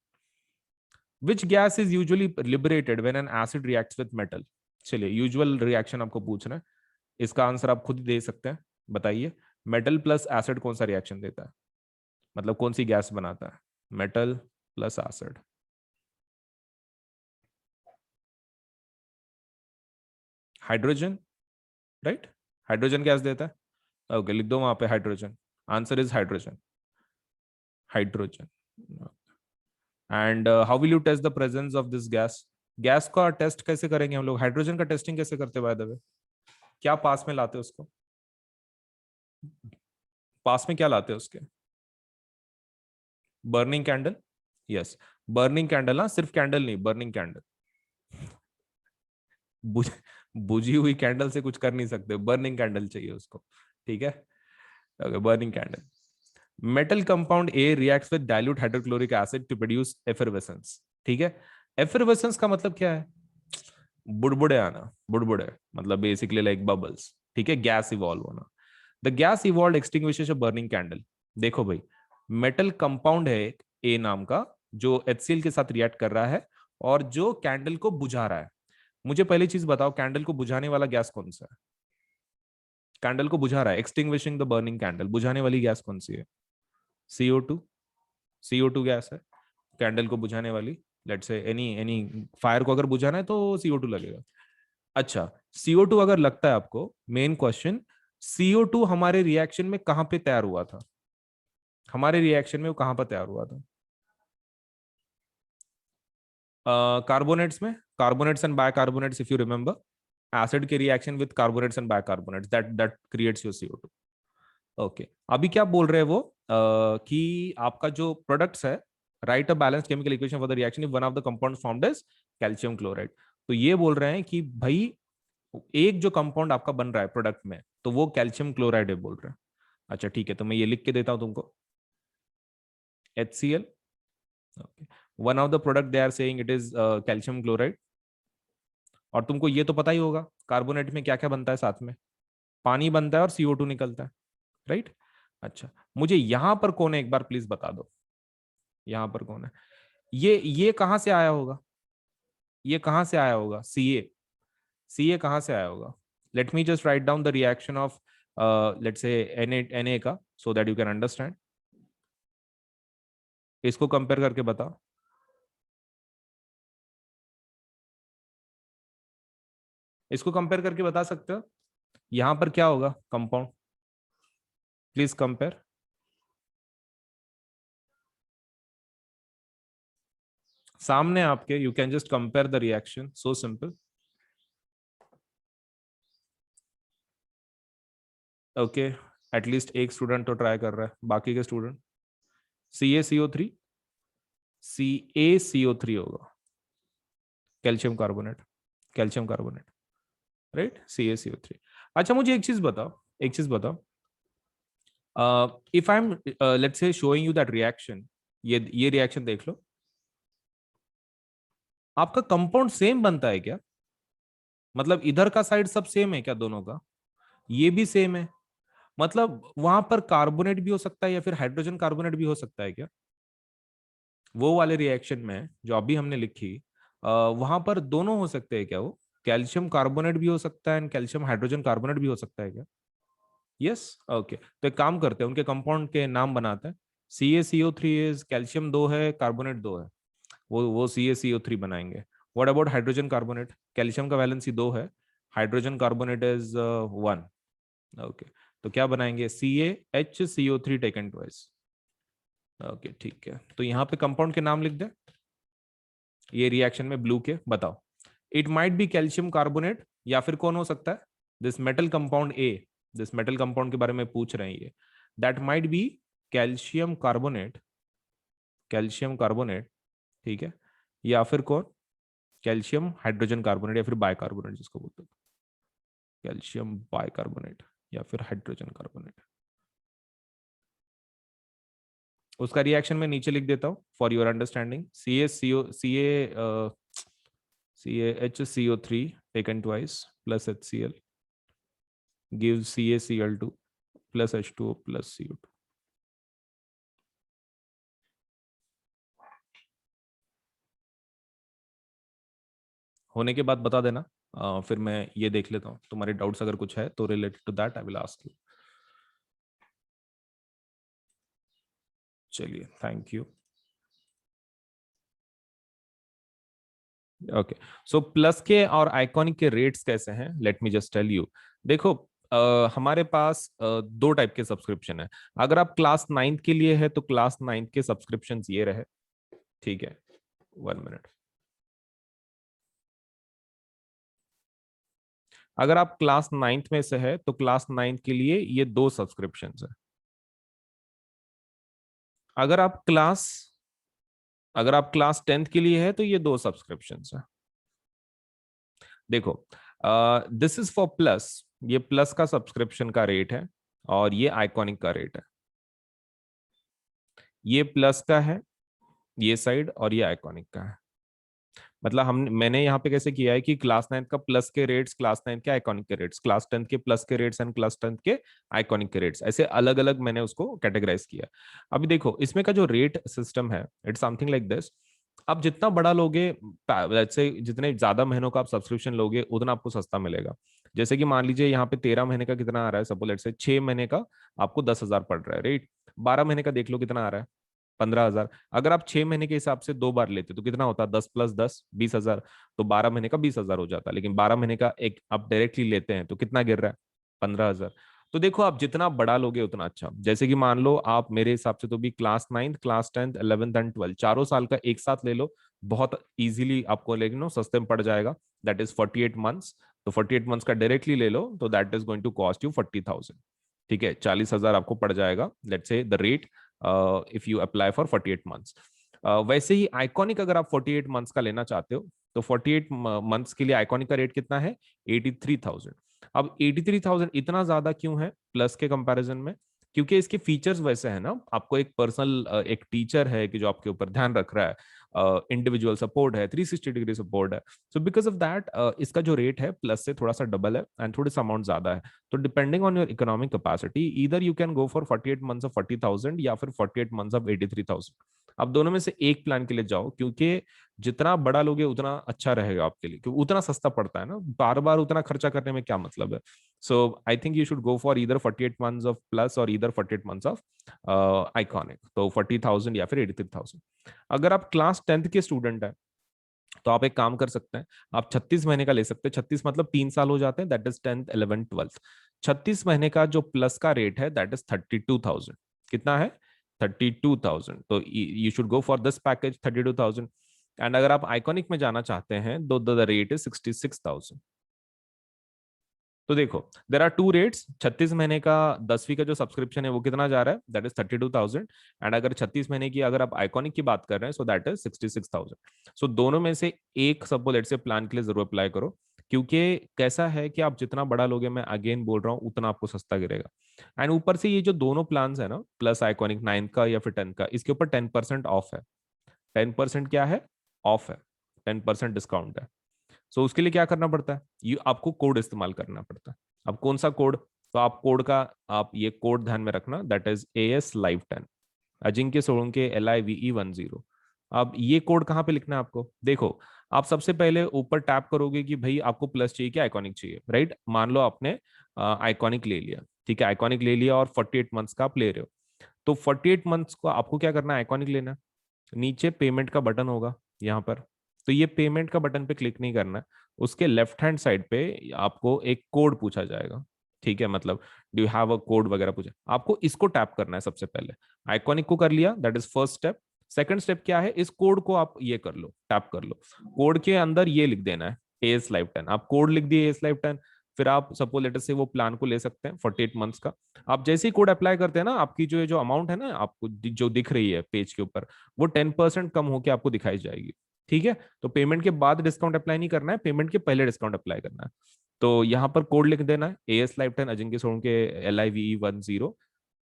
Which gas is usually liberated when an acid reacts with metal? चलिए, यूजुअल रिएक्शन आपको पूछना है, इसका आंसर आप खुद दे सकते हैं। बताइए, मेटल प्लस एसिड कौन सा रिएक्शन देता है? मतलब कौन सी गैस बनाता है? Metal plus acid. Hydrogen, right? Hydrogen gas देता है। ओके, लिख दो वहां पे hydrogen. Answer is hydrogen, hydrogen. And how will you test the presence of this gas? Gas का टेस्ट कैसे करेंगे हम लोग? हाइड्रोजन का टेस्टिंग कैसे करते हैं बाय द वे? क्या पास में लाते हैं उसको? पास में क्या लाते हैं उसके? Burning candle. Yes, burning candle. हाँ, सिर्फ कैंडल नहीं, बर्निंग कैंडल। बुझ बुझी हुई कैंडल से कुछ कर नहीं सकते, बर्निंग कैंडल चाहिए उसको। ठीक है, okay, burning candle. Metal compound A reacts with dilute hydrochloric acid to produce effervescence. ठीक है, एफरवेसेंस का मतलब क्या है? बुड़बुड़े आना। बुड़बुड़े मतलब बेसिकली लाइक बबल्स। ठीक है, गैस इवॉल्व होना। The gas evolve extinguishes a burning candle. देखो भाई, मेटल कंपाउंड है एक ए नाम का, जो HCl के साथ रिएक्ट कर रहा है और जो कैंडल को बुझा रहा है। मुझे पहली चीज बताओ, कैंडल को बुझाने वाला गैस कौन सा है? कैंडल को बुझा रहा है, एक्सटिंग्विशिंग द बर्निंग कैंडल, बुझाने वाली गैस कौन सी है? CO2। CO2 गैस है कैंडल को बुझाने वाली। Let's say any any fire को अगर बुझाना है तो CO2 लगेगा। अच्छा, CO2 अगर लगता है आपको, मेन क्वेश्चन, CO2 हमारे रिएक्शन में कहां पे तैयार हुआ था? हमारे रिएक्शन में वो कहां पर तैयार हुआ था? कार्बोनेट्स में, carbonates and bicarbonates, if you remember, acid के reaction with carbonates and bicarbonates, that creates your CO2। Okay, अभी क्या बोल रहे हैं वो? कि आपका जो प्रोडक्ट्स है, right a balance chemical equation for the reaction if one of the compound formed is calcium chloride. तो ये बोल रहे हैं कि भाई एक जो कंपाउंड आपका बन रहा है प्रोडक्ट में, तो वो कैल्शियम क्लोराइड है बोल रहे हैं। अच्छा ठीक है, तो मैं ये लिख के देता हूं तुमको, HCl। One of the product they are saying it is calcium chloride. और तुमको ये तो पता ही होगा कार्बोनेट में क्या क्या बनता है साथ में? पानी बनता है और CO2 निकलता है, राइट? अच्छा, मुझे यहां पर कौन है एक बार प्लीज बता दो, यहां पर कौन है? ये कहां से आया होगा? ये कहां से आया होगा? CA कहां से आया होगा? Late me just write down the reaction of let's say Na का, so that you can understand. इसको कंपेयर करके बताओ। इसको कंपेयर करके बता सकते हो यहां पर क्या होगा कंपाउंड? Please compare. सामने आपके, you can just compare the reaction, so simple. Okay, at least एक स्टूडेंट तो ट्राई कर रहा है, बाकी के स्टूडेंट CaCO3, CaCO3 होगा, calcium carbonate, calcium carbonate, right, CaCO3। अच्छा मुझे एक चीज बताओ, एक चीज बताओ, if I am let's say showing you that reaction, ये रिएक्शन देख लो, आपका कंपाउंड सेम बनता है क्या? मतलब इधर का साइड सब सेम है क्या दोनों का? ये भी सेम है, मतलब वहां पर कार्बोनेट भी हो सकता है या फिर हाइड्रोजन कार्बोनेट भी हो सकता है क्या? वो वाले रिएक्शन में जो अभी हमने लिखी, वहां पर दोनों हो सकते हैं क्या? वो कैल्शियम कार्बोनेट भी हो सकता है एंड कैल्शियम हाइड्रोजन कार्बोनेट भी हो सकता है क्या? यस, ओके, तो एक काम करते हैं, उनके कंपाउंड के नाम बनाते हैं। CaCO3 इज, कैल्शियम दो है, कार्बोनेट दो है, वो CaCO3 बनाएंगे। What about hydrogen carbonate? Calcium का वैलेंसी दो है, हाइड्रोजन कार्बोनेट इज 1। ओके, तो क्या बनाएंगे? CaHCO3 taken twice. ओके ठीक है, तो यहाँ पे कंपाउंड के नाम लिख दे, ये रिएक्शन में ब्लू के बताओ। It might be calcium carbonate, या फिर कौन हो सकता है? This metal compound A, this metal compound के बारे में पूछ रहे हैं ये, that might be calcium carbonate, calcium carbonate, ठीक है, या फिर कौन? कैल्शियम हाइड्रोजन कार्बोनेट या फिर बाइकार्बोनेट जिसको बोलते हैं, कैल्शियम बाइकार्बोनेट या फिर हाइड्रोजन कार्बोनेट। उसका रिएक्शन में नीचे लिख देता हूं for your understanding. CaHCO3 taken twice plus HCl gives CaCl2 plus H2O plus CO2। होने के बाद बता देना, फिर मैं ये देख लेता हूँ, तुम्हारे डाउट्स अगर कुछ है तो related to that I will ask you. चलिए, thank you. Okay, so plus के और आइकॉनिक के रेट्स कैसे हैं, let me just tell you. देखो, हमारे पास दो टाइप के सब्सक्रिप्शन है। अगर आप क्लास 9th के लिए है तो क्लास 9th के सब्सक्रिप्शन ये रहे, ठीक है, 1 मिनट। अगर आप क्लास 9th में से है तो क्लास 9th के लिए ये दो सब्सक्रिप्शन है। अगर आप क्लास अगर आप क्लास 10th के लिए है तो ये दो सब्सक्रिप्शन है। देखो, दिस इज फॉर प्लस, ये प्लस का सब्सक्रिप्शन का रेट है, और ये आइकॉनिक का रेट है। ये प्लस का है ये साइड, और ये आइकॉनिक का है। मतलब मैंने यहाँ पे कैसे किया है कि क्लास 9th का प्लस के रेट्स, क्लास 9th के आइकॉनिक के रेट्स, क्लास 10th के प्लस के रेट्स एंड क्लास 10th के आइकॉनिक के रेट्स, ऐसे अलग अलग मैंने उसको कैटेगराइज किया। अभी देखो, इसमें का जो रेट सिस्टम है, इट्स समथिंग लाइक दिस। आप जितना बड़ा लोगे, let's say जितने ज्यादा महीनों का आप सब्सक्रिप्शन लोगे उतना आपको सस्ता मिलेगा। जैसे कि मान लीजिए यहाँ पे 13 महीने का कितना आ रहा है, सपोज लेट्स से 6 महीने का आपको 10,000 पड़ रहा है, राइट। 12 महीने का देख लो कितना आ रहा है, 15,000। अगर आप 6 महीने के हिसाब से दो बार लेते तो कितना होता? 10 + 10 20,000। तो 12 महीने का 20,000 हो जाता, लेकिन 12 महीने का एक आप डायरेक्टली लेते हैं तो कितना गिर रहा है? 15,000। तो देखो, आप जितना बड़ा लोगे उतना अच्छा। जैसे कि मान लो आप, मेरे हिसाब से तो भी class 9th, class 10th, 11th and 12th चारों साल का एक साथ ले लो, बहुत इजीली आपको लेकिन सस्ते में पड़ जाएगा। That is 48 months. तो 48 मंथ्स का डायरेक्टली ले लो तो that is going to cost you 40,000। ठीक है, 40,000 आपको पड़ जाएगा, let's say the rate, if you apply for 48 months. वैसे ही आइकॉनिक अगर आप 48 मंथ्स का लेना चाहते हो तो 48 मंथ्स के लिए आइकॉनिक का रेट कितना है? 83,000। अब 83,000 इतना ज्यादा क्यों है प्लस के कंपैरिजन में? क्योंकि इसके फीचर्स वैसे हैं ना, आपको एक पर्सनल एक टीचर है कि जो आपके ऊपर ध्यान रख रहा है, इंडिविजुअल सपोर्ट है, 360 डिग्री सपोर्ट है। सो बिकॉज ऑफ दैट इसका जो रेट है प्लस से थोड़ा सा डबल है एंड थोड़ी सा अमाउंट ज्यादा है। तो depending on your economic capacity, इधर you can go for 48 months of 40,000 या फिर 48 मंथ्स ऑफ 83,000। आप दोनों में से एक प्लान के लिए जाओ, क्योंकि जितना बड़ा लोगे उतना अच्छा रहेगा आपके लिए, क्योंकि उतना सस्ता पड़ता है ना, बार बार उतना खर्चा करने में क्या मतलब है। So I think you should go for इधर 48 मंथ्स ऑफ प्लस और इधर 48 मंथ्स ऑफ आइकॉनिक, तो 40,000 या फिर 83,000। अगर आप क्लास 10th के स्टूडेंट है तो आप एक काम कर सकते हैं, आप 36 महीने का ले सकते हैं। 36 मतलब 3 साल हो जाते हैं, that is 10th 11th 12th। 36 महीने का जो प्लस का रेट है दैट इज 32,000। कितना है? 32,000। तो you should go for this package 32,000। And अगर आप आइकॉनिक में जाना चाहते हैं तो द रेट इज 66,000। तो देखो देर आर टू रेट्स। 36 महीने का 10वीं का जो सब्सक्रिप्शन है वो कितना जा रहा है, दैट इज 32,000। एंड अगर 36 महीने की अगर आप आइकॉनिक की बात कर रहे हैं सो दैट इज 66,000। सो दोनों में से एक सपोज लेट्स से प्लान के लिए जरूर अप्लाई करो, क्योंकि कैसा है कि आप जितना बड़ा लोगे, मैं अगेन बोल रहा हूँ, उतना आपको सस्ता गिरेगा। एंड ऊपर से ये जो दोनों प्लान है ना, प्लस आइकॉनिक 9 का या फिर 10 का, इसके ऊपर 10% ऑफ है। 10% क्या है, ऑफ है, 10% डिस्काउंट है। सो उसके लिए क्या करना पड़ता है, ये आपको कोड इस्तेमाल करना पड़ता है। अब कौन सा कोड, तो आप कोड का, आप ये कोड ध्यान में रखना, that is AS Live 10, Ajinkya Solanke LIVE 10। अब ये कोड कहाँ पे लिखना है आपको, देखो आप सबसे पहले ऊपर टैप करोगे कि भाई आपको प्लस चाहिए कि आइकॉनिक चाहिए, राइट। मान लो आपने आइकॉनिक ले लिया, ठीक है, आइकॉनिक ले लिया और 48 मंथ्स का आप ले रहे हो। तो 48 मंथ्स को आपको क्या करना है, आइकॉनिक लेना है। नीचे पेमेंट का बटन होगा यहाँ पर, तो ये पेमेंट का बटन पे क्लिक नहीं करना है। उसके लेफ्ट हैंड साइड पे आपको एक कोड पूछा जाएगा, ठीक है, मतलब do you have a code वगैरह पूछा, आपको इसको टैप करना है सबसे पहले। आइकॉनिक को कर लिया, that is first step. Second step क्या है, इस कोड को आप ये कर लो, टैप कर लो। कोड के अंदर ये लिख देना है AS Live 10, आप कोड लिख दिए AS Live 10। फिर आप सपोज लेटर से वो प्लान को ले सकते हैं 48 मंथ्स का। आप जैसे ही कोड अप्लाई करते हैं ना, आपकी जो जो अमाउंट है ना आपको जो दिख रही है पेज के ऊपर, वो 10% कम होकर आपको दिखाई जाएगी, ठीक है। तो पेमेंट के बाद डिस्काउंट अप्लाई नहीं करना है, पेमेंट के पहले डिस्काउंट अप्लाई करना है। तो यहाँ पर कोड लिख देना है AS Live 10 Ajinkya Solanke LIVE 10,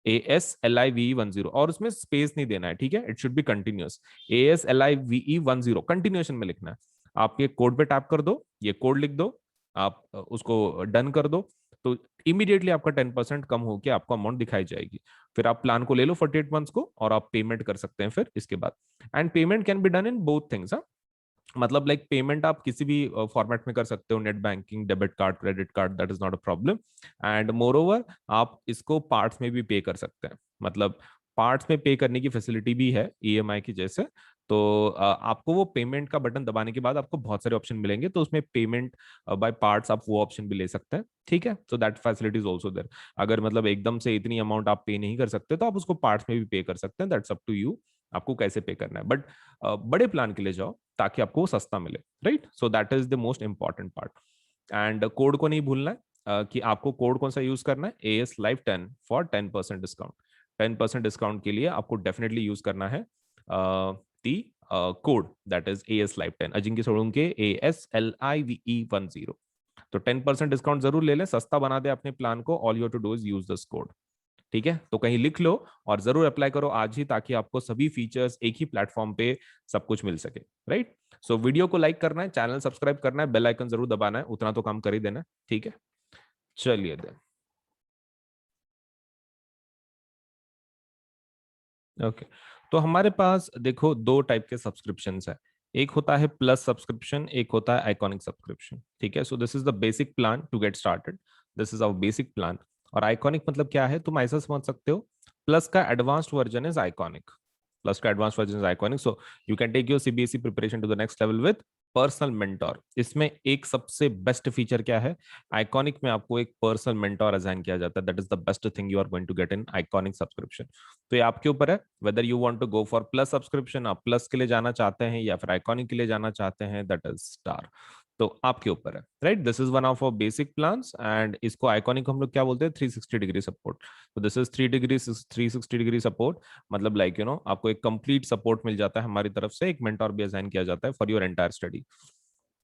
ASLIVE 10, और उसमें स्पेस नहीं देना है, ठीक है, it should be continuous. ASLIVE 10 continuation में लिखना है। आप ये कोड पे टैप कर दो, ये कोड लिख दो, आप उसको डन कर दो, तो इमीडिएटली आपका 10% कम होकर आपको अमाउंट दिखाई जाएगी। फिर आप प्लान को ले लो 48 मंथ्स को, और आप पेमेंट कर सकते हैं फिर इसके बाद। And payment can be done in both things. मतलब लाइक पेमेंट आप किसी भी फॉर्मेट में कर सकते हो, net banking, debit card, credit card, that is not a problem. And more over आप इसको पार्ट्स में भी पे कर सकते हैं, मतलब पार्ट्स में पे करने की फैसिलिटी भी है EMI की जैसे। तो आपको वो पेमेंट का बटन दबाने के बाद आपको बहुत सारे ऑप्शन मिलेंगे, तो उसमें पेमेंट बाय पार्ट्स आप वो ऑप्शन भी ले सकते हैं, ठीक है। So that facility is also there. अगर मतलब एकदम से इतनी अमाउंट आप पे नहीं कर सकते तो आप उसको पार्ट्स में भी पे कर सकते हैं, दैट्स अप टू यू, आपको कैसे पे करना है। बट बड़े प्लान के लिए जाओ ताकि आपको वो सस्ता मिले, right. So that is the most important part. And code को नहीं भूलना है कि आपको कोड कौन सा यूज करना है, AS Live 10 for 10% discount. 10% discount के लिए आपको डेफिनेटली यूज करना है दी code, that is AS Live 10 Ajinkya Solanke ASLIVE 10। तो 10% डिस्काउंट जरूर ले लें, सस्ता बना दे अपने प्लान को। All you to do is use this code, ठीक है। तो कहीं लिख लो और जरूर अप्लाई करो आज ही, ताकि आपको सभी फीचर्स एक ही प्लेटफॉर्म पे सब कुछ मिल सके, राइट। सो वीडियो को लाइक करना है, चैनल सब्सक्राइब करना है, बेल आइकन जरूर दबाना है, उतना तो काम कर ही देना, ठीक है। चलिए देन, ओके। तो हमारे पास देखो दो टाइप के सब्सक्रिप्शन है। एक होता है प्लस सब्सक्रिप्शन, एक होता है आइकॉनिक सब्सक्रिप्शन, ठीक है। So this is the basic plan to get started, this is our basic plan. और आइकॉनिक मतलब क्या है, तुम ऐसा समझ सकते हो, प्लस का advanced version is iconic. Plus का advance version is iconic. So you can take your CBSE preparation to the next level with personal mentor. इसमें एक सबसे बेस्ट फीचर क्या है, आइकॉनिक में आपको एक पर्सनल मेंटोर असाइन किया जाता है, that is the best thing you are going to get in iconic subscription. तो ये आपके ऊपर है whether you want to go for plus subscription, आप प्लस के लिए जाना चाहते हैं या फिर आइकॉनिक के लिए जाना चाहते हैं, दैट इज स्टार। तो आपके ऊपर है, right. This is one of our basic plans, and इसको आइकॉनिक हम लोग क्या बोलते हैं, 360 डिग्री सपोर्ट। तो दिस इज 360 डिग्री सपोर्ट। मतलब लाइक यू नो आपको एक कंप्लीट सपोर्ट मिल जाता है हमारी तरफ से, एक मेंटोर भी असाइन किया जाता है for your entire study.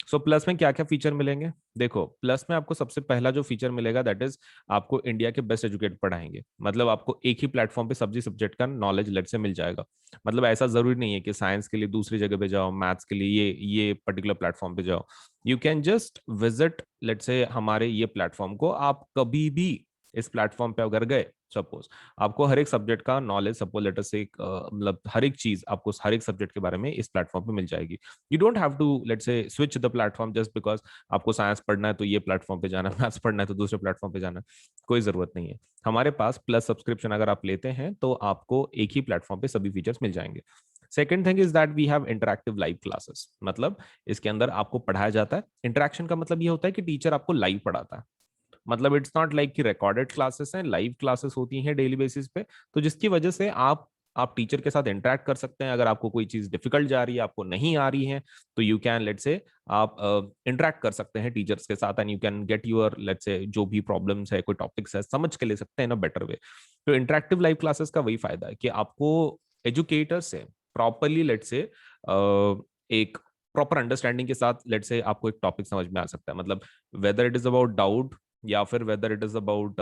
So plus में क्या क्या फीचर मिलेंगे, देखो प्लस में आपको सबसे पहला जो फीचर मिलेगा दैट इज आपको इंडिया के बेस्ट एजुकेट पढ़ाएंगे। मतलब आपको एक ही प्लेटफॉर्म पे सब्जी सब्जेक्ट का नॉलेज लेट से मिल जाएगा। मतलब ऐसा जरूरी नहीं है कि साइंस के लिए दूसरी जगह पे जाओ, मैथ्स के लिए ये पर्टिकुलर प्लेटफॉर्म पे जाओ। You can just visit let say हमारे ये प्लेटफॉर्म को, आप कभी भी इस प्लेटफॉर्म पे अगर गए, सपोज आपको हर एक सब्जेक्ट का नॉलेज, सपोज लेटर से मतलब हर एक चीज आपको हर एक सब्जेक्ट के बारे में इस प्लेटफॉर्म पे मिल जाएगी। You don't have to let's say switch the platform just because आपको साइंस पढ़ना है तो ये प्लेटफॉर्म पे जाना है, मैथ्स पढ़ना है तो दूसरे प्लेटफॉर्म पे जाना है, कोई जरूरत नहीं है। हमारे पास प्लस सब्सक्रिप्शन अगर आप लेते हैं तो आपको एक ही प्लेटफॉर्म पे सभी फीचर्स मिल जाएंगे। Second thing is that we have interactive live classes. मतलब इसके अंदर आपको पढ़ाया जाता है, इंटरेक्शन का मतलब ये होता है कि टीचर आपको लाइव पढ़ाता है। मतलब इट्स नॉट लाइक कि रिकॉर्डेड क्लासेस हैं, लाइव क्लासेस होती हैं डेली बेसिस पे। तो जिसकी वजह से आप आप टीचर के साथ इंटरेक्ट कर सकते हैं। अगर आपको कोई चीज डिफिकल्ट जा रही है, आपको नहीं आ रही है, तो यू कैन लेट से आप इंटरेक्ट कर सकते हैं टीचर्स के साथ, and you can get your let say जो भी प्रॉब्लम्स है, कोई टॉपिक्स है, समझ के ले सकते हैं इन अ बेटर वे। तो इंटरेक्टिव लाइव क्लासेस का वही फायदा है कि आपको एजुकेटर से प्रॉपरली लेट से एक प्रॉपर अंडरस्टैंडिंग के साथ लेट से आपको एक टॉपिक समझ में आ सकता है। मतलब whether it is about doubt या फिर whether it is about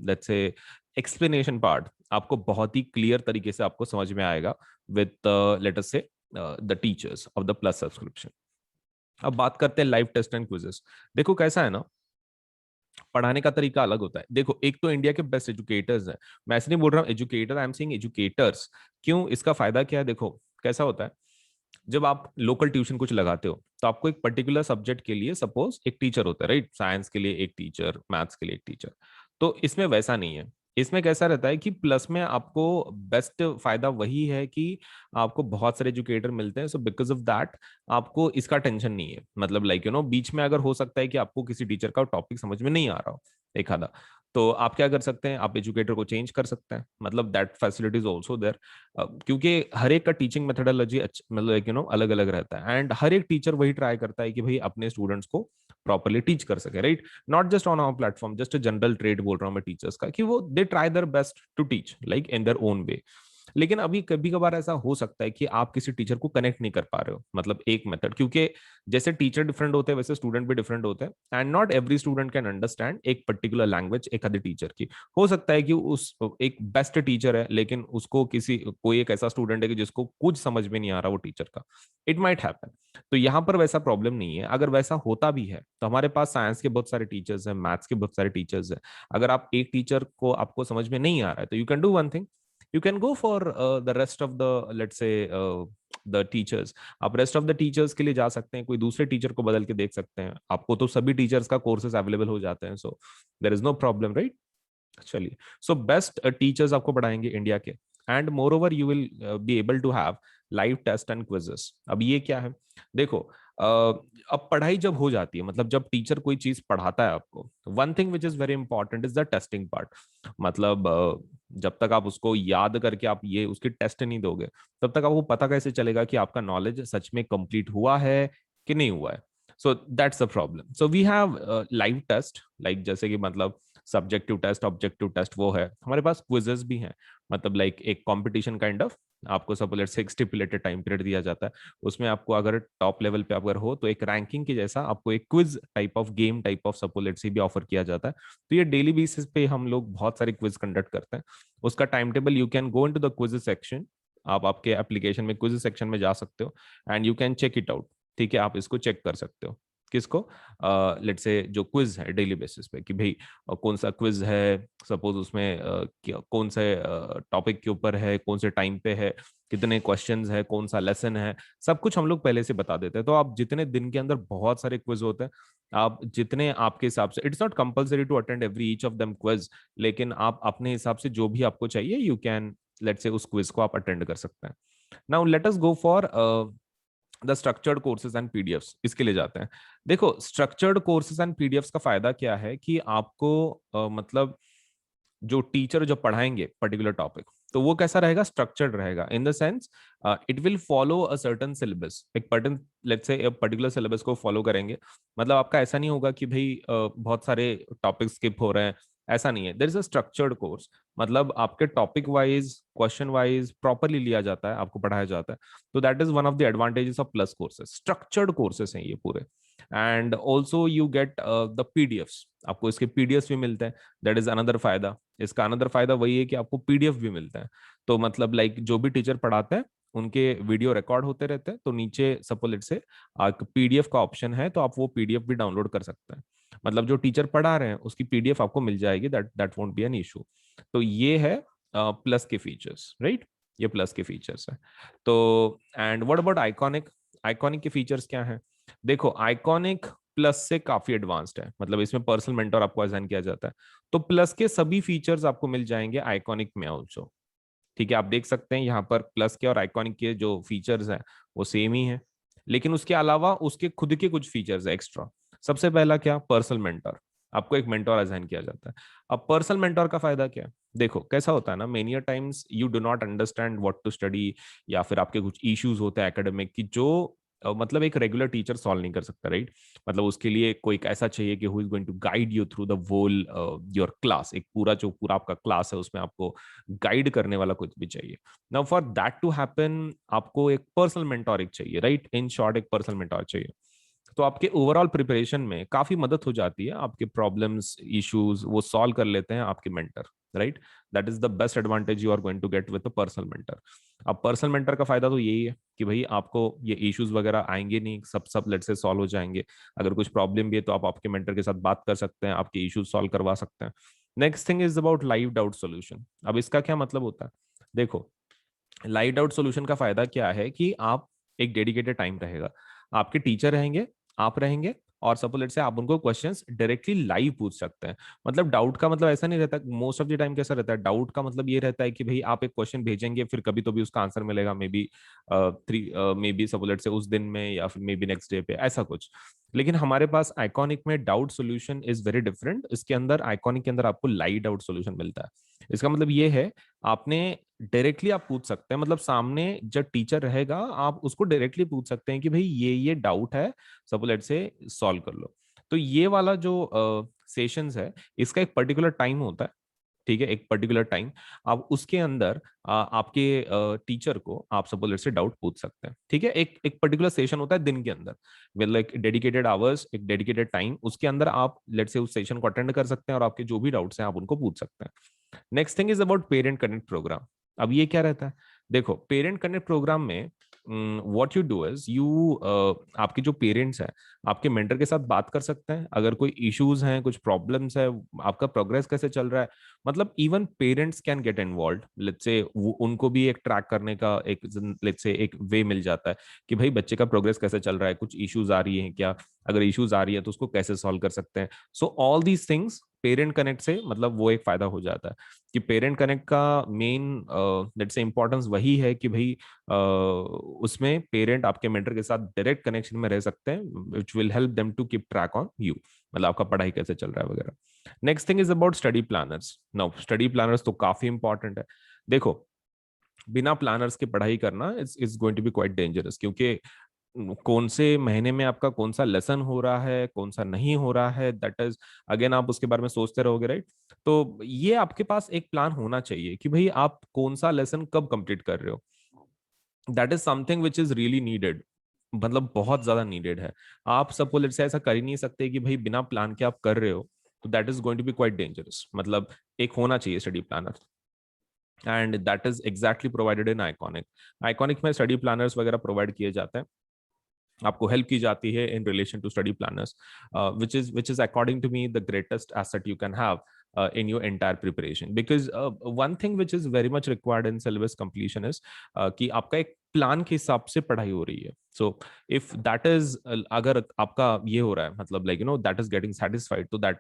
let say explanation part, आपको बहुत ही क्लियर तरीके से आपको समझ में आएगा विद लेट अस से the teachers of the plus subscription. अब बात करते हैं लाइव टेस्ट एंड क्विजेस। देखो कैसा है ना, पढ़ाने का तरीका अलग होता है। देखो एक तो इंडिया के बेस्ट एजुकेटर्स हैं, मैं ऐसे नहीं बोल रहा हूँ educator, I am saying educators. क्यों, इसका फायदा क्या है? देखो कैसा होता है, जब आप लोकल ट्यूशन कुछ लगाते हो तो आपको एक पर्टिकुलर सब्जेक्ट के लिए सपोज एक टीचर होता है, राइट? साइंस के लिए एक टीचर, मैथ्स के लिए एक टीचर। तो इसमें वैसा नहीं है। इसमें कैसा रहता है कि प्लस में आपको बेस्ट फायदा वही है कि आपको बहुत सारे एजुकेटर मिलते हैं, सो बिकॉज ऑफ दैट आपको इसका टेंशन नहीं है। मतलब लाइक बीच में अगर हो सकता है कि आपको किसी टीचर का टॉपिक समझ में नहीं आ रहा हो एक आधा, तो आप क्या कर सकते हैं, आप एजुकेटर को चेंज कर सकते हैं। मतलब that facility is also there, क्योंकि हर एक का टीचिंग मेथोडोलॉजी मतलब अलग अलग रहता है, एंड हर एक टीचर वही ट्राई करता है कि भाई अपने स्टूडेंट्स को प्रॉपरली टीच कर सके, right? Not just on our platform, just a general trade बोल रहा हूँ मैं टीचर्स का, कि वो they try their best to teach like in their own way. लेकिन अभी कभी कभार ऐसा हो सकता है कि आप किसी टीचर को कनेक्ट नहीं कर पा रहे हो, मतलब एक मेथड, क्योंकि जैसे टीचर डिफरेंट होते हैं वैसे स्टूडेंट भी डिफरेंट होते हैं, and not every student can understand एक पर्टिकुलर लैंग्वेज एक अदर टीचर की। हो सकता है कि उस एक बेस्ट टीचर है लेकिन उसको किसी कोई एक ऐसा स्टूडेंट है कि जिसको कुछ समझ में नहीं आ रहा वो टीचर का, इट माइट हैपन। तो यहाँ पर वैसा प्रॉब्लम नहीं है। अगर वैसा होता भी है तो हमारे पास साइंस के बहुत सारे टीचर्स हैं, मैथ्स के बहुत सारे टीचर्स हैं। अगर आप एक टीचर को आपको समझ में नहीं आ रहा है तो you can do one thing, you can go for the rest of the let's say the teachers। आप रेस्ट ऑफ द टीचर्स के लिए जा सकते हैं, कोई दूसरे टीचर को बदल के देख सकते हैं। आपको तो सभी टीचर्स का कोर्सेज अवेलेबल हो जाते हैं, so there is no problem, right? चलिए, सो बेस्ट टीचर्स आपको पढ़ाएंगे इंडिया के, and moreover you will be able to have live test and quizzes. अब ये क्या है, देखो अब पढ़ाई जब हो जाती है, मतलब जब टीचर कोई चीज पढ़ाता है आपको, one thing which is very important is the testing part. मतलब जब तक आप उसको याद करके आप ये उसकी टेस्ट नहीं दोगे, तब तक आपको पता कैसे चलेगा कि आपका नॉलेज सच में कंप्लीट हुआ है कि नहीं हुआ है? So that's the problem. So we have live test, like जैसे कि मतलब सब्जेक्टिव टेस्ट, ऑब्जेक्टिव टेस्ट वो है। हमारे पास क्विजेस भी हैं, मतलब लाइक एक कंपटीशन काइंड ऑफ। आपको सब लेट से एक स्टिपुलेटेड टाइम पीरियड दिया जाता है, उसमें आपको अगर टॉप लेवल पे अगर हो तो एक रैंकिंग के जैसा आपको एक quiz type of game type of सपोलेट से भी ऑफर किया जाता है। तो ये डेली बेसिस पे हम लोग बहुत सारे क्विज कंडक्ट करते हैं। उसका time table, you can go into the quiz section, आप आपके एप्लीकेशन में क्विज सेक्शन में जा सकते हो, and you can check it out. ठीक है, आप इसको चेक कर सकते हो। किसको? लेट से जो क्विज है डेली बेसिस पे, कि भाई कौन सा क्विज है, सपोज उसमें कौन से टॉपिक के ऊपर है, कौन से टाइम पे है, कितने क्वेश्चंस है, कौन सा लेसन है, सब कुछ हम लोग पहले से बता देते हैं। तो आप जितने दिन के अंदर बहुत सारे क्विज होते हैं, आप जितने आपके हिसाब से, it's not compulsory to attend every each of them quiz, लेकिन आप अपने हिसाब से जो भी आपको चाहिए यू कैन लेट से उस क्विज को आप अटेंड कर सकते हैं। Now let us go for the structured courses and PDFs. इसके लिए जाते हैं। देखो स्ट्रक्चर्ड कोर्सेज एंड पीडीएफ्स का फायदा क्या है कि आपको मतलब जो टीचर जो पढ़ाएंगे पर्टिकुलर टॉपिक, तो वो कैसा रहेगा, स्ट्रक्चर्ड रहेगा, in the sense it will follow a certain syllabus, एक particular let's say particular syllabus को फॉलो करेंगे। मतलब आपका ऐसा नहीं होगा कि भाई बहुत सारे टॉपिक स्किप हो रहे हैं, ऐसा नहीं है। There is a structured course, मतलब आपके topic wise question wise properly लिया जाता है, आपको पढ़ाया जाता है। तो that is one of the advantages of plus courses, structured courses हैं ये पूरे। And also you get the PDFs, आपको इसके पीडीएफ्स भी मिलते हैं। दैट इज अनदर फायदा। इसका अनदर फायदा वही है कि आपको पीडीएफ भी मिलता है। तो मतलब लाइक जो भी टीचर पढ़ाते हैं उनके वीडियो रिकॉर्ड होते रहते हैं, तो नीचे सपोलेट से पीडीएफ का ऑप्शन है, तो आप वो पीडीएफ भी डाउनलोड कर सकते हैं। मतलब जो टीचर पढ़ा रहे हैं उसकी पीडीएफ आपको मिल जाएगी, that that won't be an issue. तो ये है प्लस के फीचर्स, राइट? ये प्लस के फीचर्स है। तो and what about iconic? Iconic के फीचर्स क्या है? देखो आइकॉनिक प्लस से काफी एडवांस्ड है, मतलब इसमें पर्सनल मेंटर आपको असाइन किया जाता है। तो प्लस के सभी फीचर्स आपको मिल जाएंगे आइकॉनिक में ऑल्सो। ठीक है, आप देख सकते हैं यहाँ पर प्लस के और आइकॉनिक के जो फीचर्स हैं वो सेम ही है, लेकिन उसके अलावा उसके खुद के कुछ फीचर्स है एक्स्ट्रा। सबसे पहला क्या, पर्सनल मेंटर। आपको एक मेंटोर असाइन किया जाता है। अब पर्सनल मेंटोर का फायदा क्या है? देखो कैसा होता है ना, many times you do not understand what to study, या फिर आपके कुछ इश्यूज होते हैं एकेडमिक की जो मतलब एक रेगुलर टीचर सॉल्व नहीं कर सकता, राइट? मतलब उसके लिए कोई ऐसा चाहिए कि who is going to guide you through the whole your class, एक पूरा जो पूरा आपका क्लास है उसमें आपको गाइड करने वाला कुछ भी चाहिए। Now for that to happen आपको एक पर्सनल मेंटोर एक चाहिए, राइट? इन शॉर्ट एक पर्सनल मेंटोर चाहिए। तो आपके ओवरऑल प्रिपरेशन में काफी मदद हो जाती है, आपके प्रॉब्लम्स इश्यूज वो सॉल्व कर लेते हैं आपके mentor, right? That is the best advantage you are going to get with a personal mentor. अब पर्सनल मेंटर का फायदा तो यही है कि भाई आपको ये इश्यूज वगैरह आएंगे नहीं, सब सब लेट से सॉल्व हो जाएंगे। अगर कुछ प्रॉब्लम भी है तो आप आपके मेंटर के साथ बात कर सकते हैं, आपके इश्यूज सॉल्व करवा सकते हैं। Next thing is about live doubt solution. अब इसका क्या मतलब होता है? देखो, लाइव डाउट सॉल्यूशन का फायदा क्या है कि आप एक डेडिकेटेड टाइम रहेगा, आपके टीचर रहेंगे, आप रहेंगे, और सपोज लेट से आप उनको क्वेश्चंस डायरेक्टली लाइव पूछ सकते हैं। मतलब डाउट का मतलब ऐसा नहीं रहता, मोस्ट ऑफ द टाइम कैसा रहता है, डाउट का मतलब ये रहता है कि भाई आप एक क्वेश्चन भेजेंगे, फिर कभी तो भी उसका आंसर मिलेगा, may be may be suppose let से उस दिन में, या फिर मे बी नेक्स्ट डे पे, ऐसा कुछ। लेकिन हमारे पास आइकॉनिक में doubt solution is very different. इसके अंदर आइकॉनिक के अंदर आपको लाइव डाउट सोल्यूशन मिलता है। इसका मतलब ये है, आपने डायरेक्टली आप पूछ सकते हैं, मतलब सामने जब टीचर रहेगा आप उसको डायरेक्टली पूछ सकते हैं कि भाई ये डाउट है, सपोज लेट से सॉल्व कर लो। तो ये वाला जो सेशंस है, इसका एक पर्टिकुलर टाइम होता है, ठीक है? एक पर्टिकुलर टाइम, आप उसके अंदर आपके टीचर को आप सपोज लेट से डाउट पूछ सकते हैं, ठीक है? एक एक पर्टिकुलर सेशन होता है दिन के अंदर, विद लाइक डेडिकेटेड आवर्स, एक डेडिकेटेड टाइम, उसके अंदर आप लेट से उस सेशन को अटेंड कर सकते हैं और आपके जो भी डाउट्स हैं आप उनको पूछ सकते हैं। Next thing is about parent connect programme. अब ये क्या रहता है? देखो, पेरेंट कनेक्ट प्रोग्राम में what you do is you, आपके जो पेरेंट्स हैं आपके मेंटर के साथ बात कर सकते हैं, अगर कोई इश्यूज हैं, कुछ प्रॉब्लम्स है, आपका प्रोग्रेस कैसे चल रहा है, मतलब even parents can get involve. Let's say उनको भी एक ट्रैक करने का एक लेट्स से एक वे मिल जाता है कि भाई बच्चे का प्रोग्रेस कैसे चल रहा है, कुछ इश्यूज आ रही हैं क्या, अगर इश्यूज आ रही है तो उसको कैसे सॉल्व कर सकते हैं। So all these things parent connect से मतलब वो एक फायदा हो जाता है कि पेरेंट कनेक्ट का मेन लेट्स से इंपॉर्टेंस वही है कि भाई उसमें पेरेंट आपके मेंटर के साथ डायरेक्ट कनेक्शन में रह सकते हैं, which will help them to keep track on you, मतलब आपका पढ़ाई कैसे चल रहा है वगैरह। Next thing is about study planners. Now study planners तो काफी इंपॉर्टेंट है। देखो, बिना प्लानर्स की पढ़ाई करना is going to be quite dangerous, क्योंकि कौन से महीने में आपका कौन सा लेसन हो रहा है, कौन सा नहीं हो रहा है, दैट इज अगेन आप उसके बारे में सोचते रहोगे, राइट? तो ये आपके पास एक प्लान होना चाहिए कि भाई आप कौन सा लेसन कब कंप्लीट कर रहे हो। That is something which is really needed, मतलब बहुत ज्यादा नीडेड है। आप सपोज लेट्स से ऐसा कर ही नहीं सकते कि भाई बिना प्लान के आप कर रहे हो, तो that is going to be quite dangerous. मतलब एक होना चाहिए study planner, and that is exactly provided in iconic. Iconic में स्टडी प्लानर्स वगैरह प्रोवाइड किए जाते हैं, आपको हेल्प की जाती है in relation to study planners, which is according to me the greatest asset you can have in your entire preparation, because one thing which is very much required in syllabus completion is कि आपका एक प्लान के हिसाब से पढ़ाई हो रही है। सो इफ दैट इज, अगर आपका ये हो रहा है मतलब like that is getting satisfied, तो that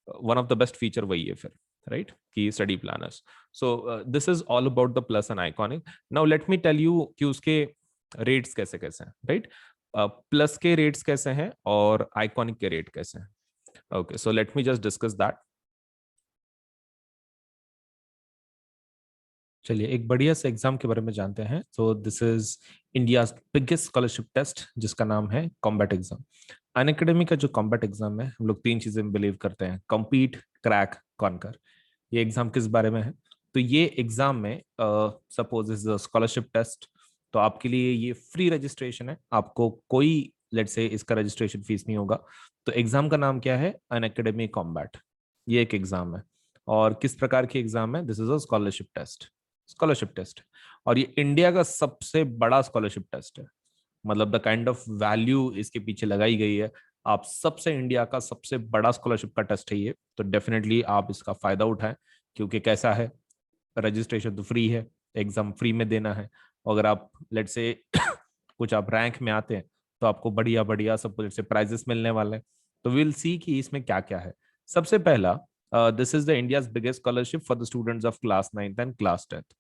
one of the best feature वही है फिर, राइट? कि study planners. So this is all about the plus and iconic. Now let me tell you कि उसके रेट्स कैसे कैसे हैं, राइट? प्लस के रेट्स कैसे हैं और आइकॉनिक के रेट कैसे हैं। Okay, so let me just discuss that. चलिए एक बढ़िया से एग्जाम के बारे में जानते हैं। तो this is India biggest scholarship test, जिसका नाम है कॉम्बैट एग्जाम। अन अकेडमी का जो कॉम्बैट एग्जाम है, हम लोग तीन चीजें में बिलीव करते हैं: कम्पीट, क्रैक, कॉन्कर। ये एग्जाम किस बारे में है? तो ये एग्जाम में सपोज इज स्कॉलरशिप टेस्ट, तो आपके लिए ये फ्री रजिस्ट्रेशन है, आपको कोई लेट से इसका रजिस्ट्रेशन फीस नहीं होगा। तो एग्जाम का नाम क्या है? अन अकेडमी कॉम्बैट। ये एक एग्जाम है। और किस प्रकार की एग्जाम है? This is a scholarship test. Scholarship test, और ये इंडिया का सबसे बड़ा स्कॉलरशिप टेस्ट है। मतलब द काइंड ऑफ वैल्यू इसके पीछे लगाई गई है, आप सबसे इंडिया का सबसे बड़ा स्कॉलरशिप का टेस्ट है ये, तो डेफिनेटली आप इसका फायदा उठाएं। क्योंकि कैसा है, रजिस्ट्रेशन तो फ्री है, एग्जाम फ्री में देना है। अगर आप लेट से कुछ आप रैंक में आते हैं तो आपको बढ़िया बढ़िया सब से प्राइजेस मिलने वाले हैं। तो विल सी कि इसमें क्या क्या है। सबसे पहला, this is the India's biggest scholarship for the students of class 9th and class 10th।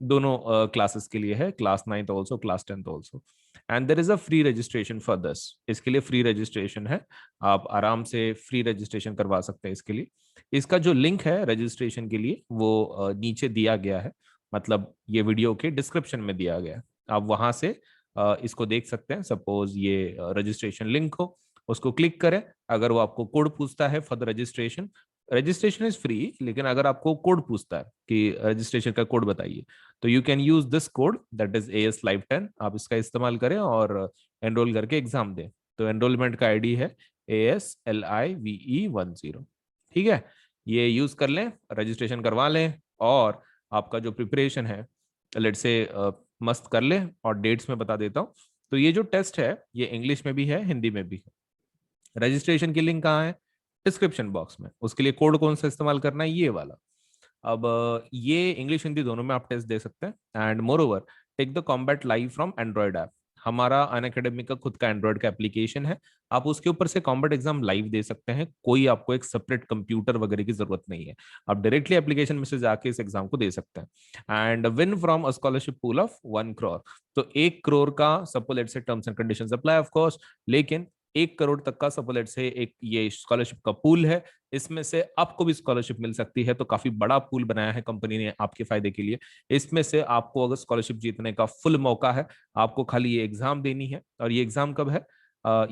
दोनों क्लासेस के लिए है, class 9th also, class 10th also. And there is a free registration for this, इसके लिए फ्री रजिस्ट्रेशन है, आप आराम से फ्री रजिस्ट्रेशन करवा सकते हैं इसके लिए। इसका जो लिंक है रजिस्ट्रेशन के लिए वो नीचे दिया गया है, मतलब ये वीडियो के डिस्क्रिप्शन में दिया गया है, आप वहां से इसको देख सकते हैं। सपोज ये रजिस्ट्रेशन लिंक हो, उसको क्लिक करें, अगर वो आपको कोड पूछता है for the registration, registration is free, लेकिन अगर आपको कोड पूछता है कि रजिस्ट्रेशन का कोड बताइए, तो you can use this code that is AS Live 10, आप इसका इस्तेमाल करें और एनरोल करके एग्जाम दें। तो एनरोलमेंट का आईडी है ASLIVE10, ठीक है, ये यूज कर लें, रजिस्ट्रेशन करवा लें, और आपका जो प्रिपरेशन है लेट से मस्त कर लें। और डेट्स में बता देता हूँ, तो ये जो टेस्ट है ये इंग्लिश में भी है, हिंदी में भी है। रजिस्ट्रेशन की लिंक कहाँ है? डिस्क्रिप्शन बॉक्स में। उसके लिए कोड कौन सा इस्तेमाल करना है? ये वाला। अब ये इंग्लिश हिंदी दोनों में आप टेस्ट दे सकते हैं। And moreover, take the combat live from Android app, हमारा अनअकैडमी का खुद का एंड्रॉइड का एप्लीकेशन है, आप उसके ऊपर से कॉम्बैट एग्जाम लाइव दे सकते हैं, कोई आपको एक सेपरेट कंप्यूटर वगैरह की जरूरत नहीं है, आप डायरेक्टली एप्लीकेशन में से जाके इस एग्जाम को दे सकते हैं। And win from a scholarship pool of 1 crore, तो 1 करोड़ का suppose let's say terms and conditions apply of course, लेकिन 1 करोड़ तक का सपोज लेट्स से एक ये स्कॉलरशिप का पूल है, इसमें से आपको भी स्कॉलरशिप मिल सकती है। तो काफी बड़ा पूल बनाया है कंपनी ने आपके फायदे के लिए। इसमें से आपको अगर स्कॉलरशिप जीतने का फुल मौका है, आपको खाली ये एग्जाम देनी है। और ये एग्जाम कब है?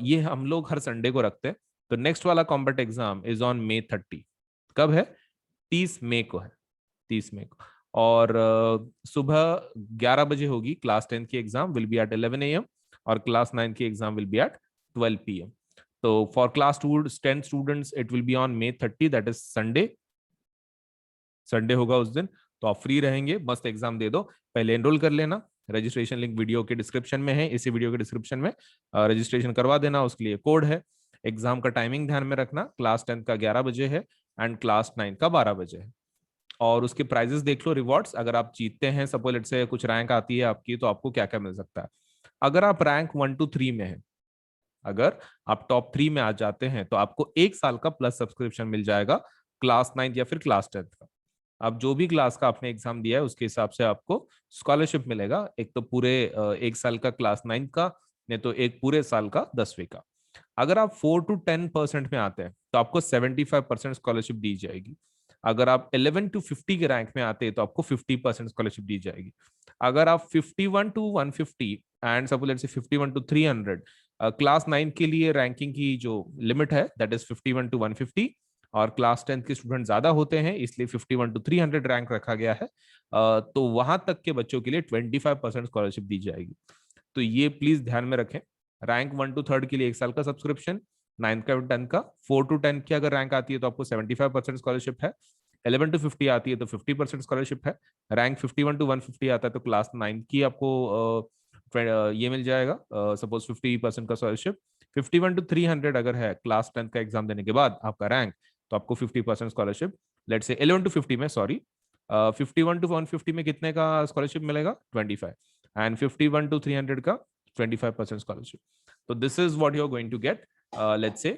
ये हम लोग हर संडे को रखते हैं। तो नेक्स्ट वाला combat exam is on May 30। कब है? 30 मई को है, 30 मई को। और सुबह 11 बजे होगी क्लास 10 की एग्जाम, विल बी एट 11 AM, और क्लास 9 की एग्जाम विल बी एट 12 PM। तो for class 10 students it will be on May 30, that is Sunday, Sunday होगा उस दिन। तो आप फ्री रहेंगे, मस्त एग्जाम दे दो। पहले एनरोल कर लेना, रजिस्ट्रेशन लिंक वीडियो के डिस्क्रिप्शन में है, इसी वीडियो के डिस्क्रिप्शन में रजिस्ट्रेशन करवा देना, उसके लिए कोड है। एग्जाम का टाइमिंग ध्यान में रखना, क्लास 10 का 11 बजे है एंड क्लास 9 का 12 बजे है। और उसके प्राइजेस देख लो, रिवॉर्ड्स, अगर आप जीतते हैं सपोज लेट से कुछ रैंक आती है आपकी, तो आपको क्या क्या मिल सकता है। अगर आप रैंक 1 to 3 में है, अगर आप टॉप 3 में आ जाते हैं, तो आपको 1 साल का प्लस सब्सक्रिप्शन मिल जाएगा क्लास 9 या फिर क्लास 10 का। आप जो भी क्लास का आपने एग्जाम दिया है उसके हिसाब से आपको स्कॉलरशिप मिलेगा, एक तो पूरे 1 साल का क्लास 9 का, नहीं तो एक पूरे साल का 10वीं का। अगर आप 4 to 10% में आते हैं तो आपको 75% स्कॉलरशिप दी जाएगी। अगर आप 11 to 50 के रैंक में आते हैं तो आपको 50% स्कॉलरशिप दी जाएगी। अगर आप 51 to 150 and suppose let's say 51 to 300, class 9 के लिए रैंकिंग की जो लिमिट है दैट इज 51 to 150, और क्लास 10 के स्टूडेंट ज्यादा होते हैं इसलिए 51 to 300 रैंक रखा गया है। तो वहां तक के बच्चों के लिए 25% स्कॉलरशिप दी जाएगी। तो ये प्लीज ध्यान में रखें। रैंक 1 to 3 के लिए 1 साल का सब्सक्रिप्शन, 9th का 10th का। 4 to 10 की अगर रैंक आती है तो आपको 75% स्कॉलरशिप है। 11 to 50 आती है तो 50% स्कॉलरशिप है। रैंक 51 to 150 आता है तो क्लास 9 की आपको ये मिल जाएगा सपोज 50% का स्कॉलरशिप। 51 to 300 अगर है क्लास 10 का एग्जाम देने के बाद आपका रैंक, तो आपको 50% स्कॉलरशिप। लेट से 11 to 50 में, सॉरी, 51 to 150 में कितने का स्कॉलरशिप मिलेगा? 25। एंड 51 to 300 का 25% स्कॉलरशिप। तो this is what you are going to get, let's say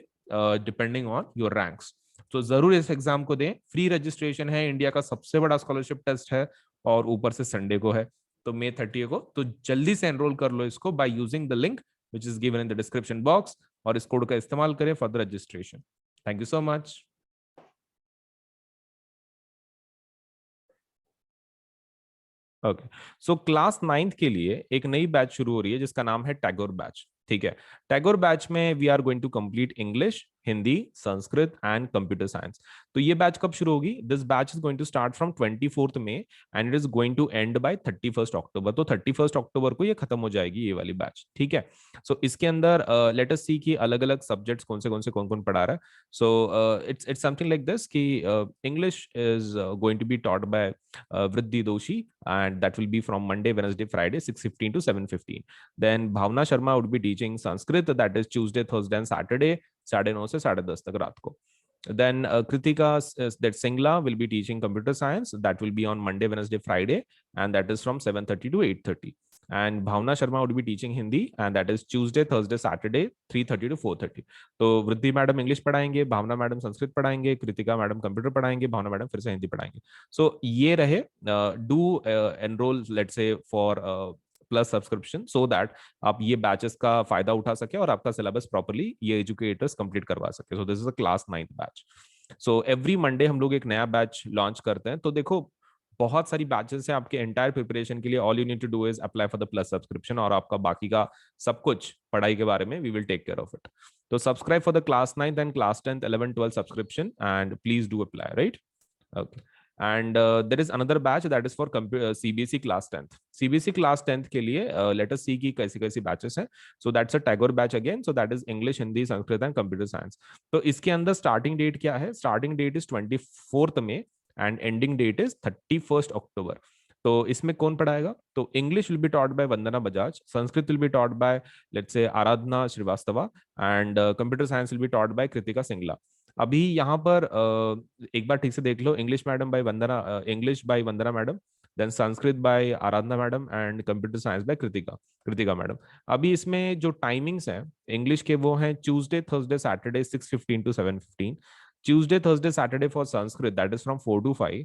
depending on your ranks. तो जरूर इस एग्जाम को दें, फ्री रजिस्ट्रेशन है, इंडिया का सबसे बड़ा स्कॉलरशिप टेस्ट है, और ऊपर से संडे को है, तो May 30 को। तो जल्दी से एनरोल कर लो इसको by using the link which is given in the description box, और इस कोड का इस्तेमाल करें for the registration. Thank you so much. Okay, so class 9th के लिए एक नई बैच शुरू हो रही है जिसका नाम है टैगोर बैच। ठीक है, टैगोर बैच में we are going to complete English, Hindi, Sanskrit and computer science. तो ये बैच कब शुरू होगी? This batch is going to start from 24th May and it is going to end by 31st October। तो 31st October को ये खत्म हो जाएगी ये वाली बैच। ठीक है, सो इसके अंदर लेट अस सी कि अलग अलग सब्जेक्ट्स कौन कौन पढ़ा रहा है। So it's something like this कि English is going to be taught by Vriddhi Doshi, and that will be from Monday, Wednesday, Friday, 6:15 to 7:15. Then Bhavna Sharma would be teaching Sanskrit, that is Tuesday, Thursday, and Saturday, 9:30 से 10:30 तक रात को. Then Kritika that Singla will be teaching computer science, that will be on Monday, Wednesday, Friday, and that is from 7:30 to 8:30. and Bhavna Sharma would be teaching Hindi, and that is Tuesday, Thursday, Saturday 3:30 to 4:30. तो वृद्धि मैडम इंग्लिश पढ़ाएंगे, भावना मैडम संस्कृत पढ़ाएंगे, कृतिका मैडम कंप्यूटर पढ़ाएंगे, भावना मैडम फिर से हिंदी पढ़ाएंगे. सो ये रहे. Do enrol let's say for plus subscription so that आप ये बैचेस का फायदा उठा सके और आपका सिलेबस प्रॉपर्ली ये एजुकेटर्स कंप्लीट करवा सके. सो this is a class 9th batch. So every Monday हम लोग एक नया बैच लॉन्च करते हैं. तो देखो बहुत सारी बैचेस हैं आपके एंटायर प्रिपरेशन के लिए. All you need to do is apply for the plus subscription और आपका बाकी का सब कुछ पढ़ाई के बारे में we will take care of it. तो subscribe for the class 9th and class 10th 11 12 subscription and please do apply, right? Okay. And there is another batch that is for CBSE class 10th. CBSE class 10th के लिए let us see कि कैसी कैसी batches हैं. So that's a Tagore batch again. So that is English, Hindi, Sanskrit and Computer Science. तो इसके अंदर starting date क्या है? Starting date is 24th May and ending date is 31st October. तो इसमें कौन पढ़ाएगा? तो English will be taught by Vandana Bajaj, Sanskrit will be taught by let's say Aradhana Shrivastava and computer science will be taught by Kritika Singla. अभी यहाँ पर एक बार ठीक से देख लो. English madam by Vandana, English by Vandana madam, then Sanskrit by Aradhana madam and computer science by Kritika madam. अभी इसमें जो टाइमिंग्स हैं इंग्लिश के वो हैं Tuesday Thursday Saturday 6:15 to 7:15. Tuesday Thursday Saturday for Sanskrit that is from 4 to 5.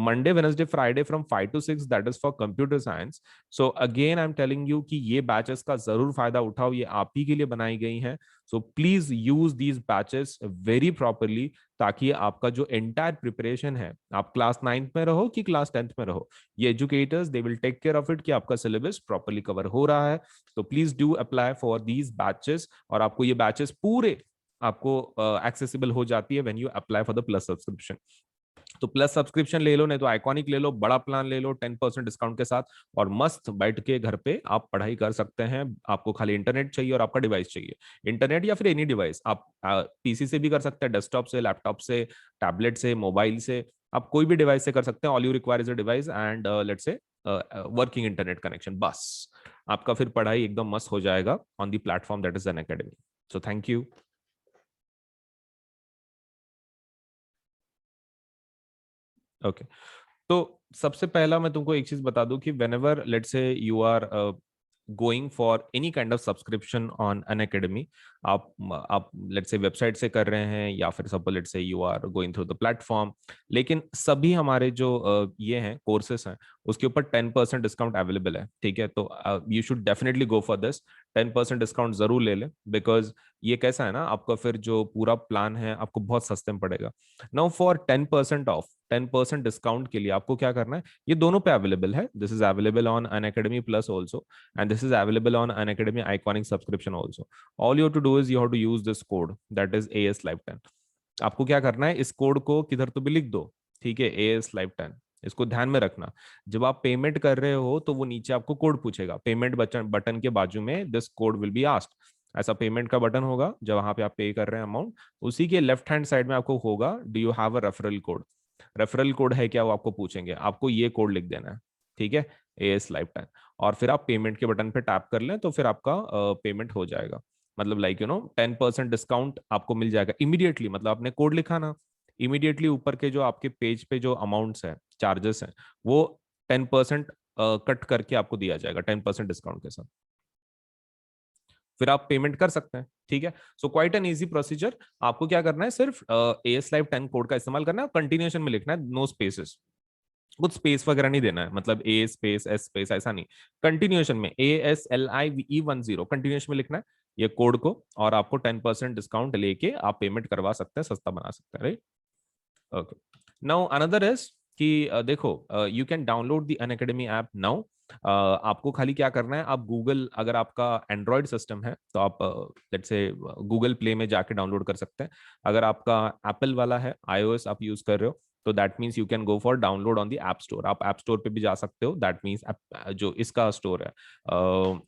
Monday, Wednesday, Friday from 5 to 6 that is for computer science. So again I'm telling you कि ये batches का जरूर फायदा उठाओ. ये आप ही के लिए बनाई गई हैं. So please use these batches very properly ताकि आपका जो entire preparation है, आप class 9th में रहो कि class 10th में रहो, ये educators they will take care of it कि आपका syllabus properly cover हो रहा है. So please do apply for these batches और आपको ये batches पूरे आपको accessible हो जाती है when you apply for the plus subscription. तो प्लस सब्सक्रिप्शन ले लो, नहीं तो आइकॉनिक ले लो, बड़ा प्लान ले लो 10% डिस्काउंट के साथ और मस्त बैठ के घर पे आप पढ़ाई कर सकते हैं. आपको खाली इंटरनेट चाहिए और आपका डिवाइस चाहिए. इंटरनेट या फिर एनी डिवाइस, आप पीसी से भी कर सकते हैं, डेस्कटॉप से, लैपटॉप से, टैबलेट से, मोबाइल से, आप कोई भी डिवाइस से कर सकते हैं. All you require is a device and let's say working internet connection. बस आपका फिर पढ़ाई एकदम मस्त हो जाएगा on the platform that is Unacademy. So thank you. Okay. तो सबसे पहला मैं तुमको एक चीज बता दूं कि whenever let's say you are going for any kind of subscription on an academy, आप let's say वेबसाइट से कर रहे हैं या फिर suppose let's say you are going through the platform, लेकिन सभी हमारे जो ये हैं कोर्सेस हैं उसके ऊपर 10% डिस्काउंट अवेलेबल है. ठीक है, तो you should definitely go for this. 10% discount जरूर ले लें बिकॉज ये कैसा है ना, आपका फिर जो पूरा प्लान है आपको बहुत सस्ते में पड़ेगा. नाउ फॉर 10% ऑफ, 10% डिस्काउंट के लिए आपको क्या करना है, ये दोनों पे अवेलेबल है. This is available on Unacademy plus also and this is available on Unacademy iconic subscription also. All you to do is you have to use this code that is AS Live 10. आपको क्या करना है, इस कोड को किधर तो भी लिख दो. ठीक है, AS Live 10. इसको ध्यान में रखना. जब आप पेमेंट कर रहे हो तो वो नीचे आपको कोड पूछेगा. पेमेंट बटन के बाजू में this code will be asked. ऐसा पेमेंट का बटन होगा जब वहां पे आप पे कर रहे हैं अमाउंट, उसी के लेफ्ट हैंड साइड में आपको होगा do you have a referral code. Referral code है क्या वो आपको पूछेंगे, आपको ये कोड लिख देना है. ठीक है, AS Live 10. और फिर आप पेमेंट के बटन पे टैप कर लें तो फिर आपका पेमेंट हो जाएगा. मतलब लाइक यू नो 10% डिस्काउंट आपको मिल जाएगा इमीडिएटली. मतलब आपने कोड लिखा ना, इमीडिएटली ऊपर के जो आपके पेज पे जो अमाउंट्स है, चार्जेस हैं, वो 10% कट करके आपको दिया जाएगा 10% डिस्काउंट के साथ. फिर आप पेमेंट कर सकते हैं. ठीक है, so quite an easy procedure. आपको क्या करना है, सिर्फ AS Live 10 कोड का इस्तेमाल करना है. कंटिन्यूएशन में लिखना है, नो स्पेसेस, कुछ स्पेस वगैरह नहीं देना है. मतलब A स्पेस S स्पेस ऐसा नहीं, कंटिन्यूएशन में ASLIVE10 कंटिन्यूएशन में लिखना है ये कोड को और आपको 10% डिस्काउंट लेके आप पेमेंट करवा सकते हैं, सस्ता बना सकते हैं. Right, okay. Now another is कि देखो you can download the Unacademy app now. आपको खाली क्या करना है, आप गूगल, अगर आपका एंड्रॉयड सिस्टम है तो आप लेट्स से गूगल प्ले में जाके डाउनलोड कर सकते हैं. अगर आपका एप्पल वाला है, iOS आप यूज कर रहे हो, तो that means you can go for download on the app store. आप ऐप स्टोर पे भी जा सकते हो. दैट मीन्स जो इसका स्टोर है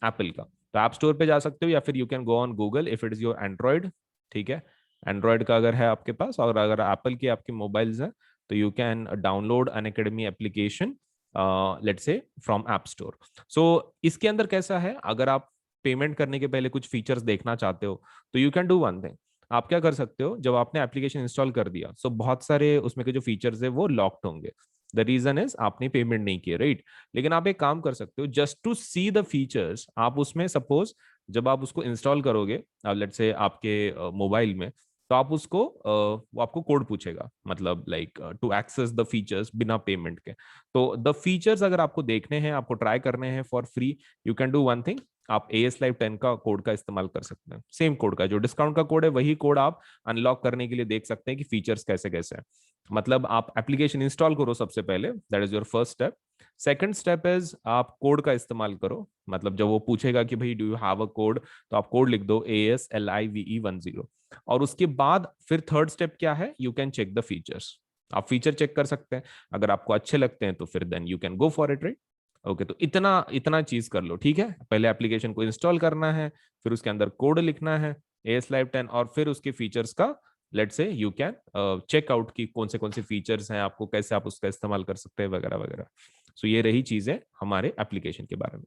एप्पल का, तो ऐप स्टोर पे जा सकते हो या फिर you can go on Google if it is your Android. ठीक है, एंड्रॉयड का अगर है आपके पास और अगर एप्पल के आपके मोबाइल्स हैं तो you can download Unacademy application let's say from app store. So इसके अंदर कैसा है, अगर आप पेमेंट करने के पहले कुछ फीचर्स देखना चाहते हो तो you can do one thing. आप क्या कर सकते हो, जब आपने एप्लीकेशन इंस्टॉल कर दिया, सो बहुत सारे उसमें के जो फीचर्स है वो लॉक्ड होंगे. द रीजन इज आपने पेमेंट नहीं किया, राइट? लेकिन आप एक काम कर सकते हो, just to see the features, आप उसमें सपोज जब आप उसको इंस्टॉल करोगे लेट्स से आपके मोबाइल में, तो आप उसको वो आपको कोड पूछेगा, मतलब like to access the features बिना पेमेंट के। तो द फीचर्स अगर आपको देखने हैं, आपको ट्राई करने हैं for free, you can do one thing, आप AS Live 10 का कोड का इस्तेमाल कर सकते हैं। सेम कोड का जो डिस्काउंट का कोड है, वही कोड आप अनलॉक करने के लिए देख सकते हैं कि फीचर्स कैसे कैसे हैं। मतलब आप एप्लीकेशन इंस्टॉल करो सबसे पहले, that is your first step. Second step is आप कोड का इस्तेमाल करो, मतलब जब वो पूछेगा कि भाई do you have a code, तो आप कोड लिख दो ASLIVE10। और उसके बाद फिर थर्ड स्टेप क्या है, you can check the features. आप फीचर चेक कर सकते हैं, अगर आपको अच्छे लगते हैं तो फिर then you can go for it, right? Okay, तो इतना इतना चीज कर लो, ठीक है? पहले एप्लीकेशन को इंस्टॉल करना है, फिर उसके अंदर कोड लिखना है AS Live 10, और फिर उसके फीचर्स का लेट से यू कैन चेक आउट की कौन से फीचर्स हैं, आपको कैसे आप उसका इस्तेमाल कर सकते हैं, वगैरह वगैरह। सो ये रही चीजें हमारे एप्लीकेशन के बारे में।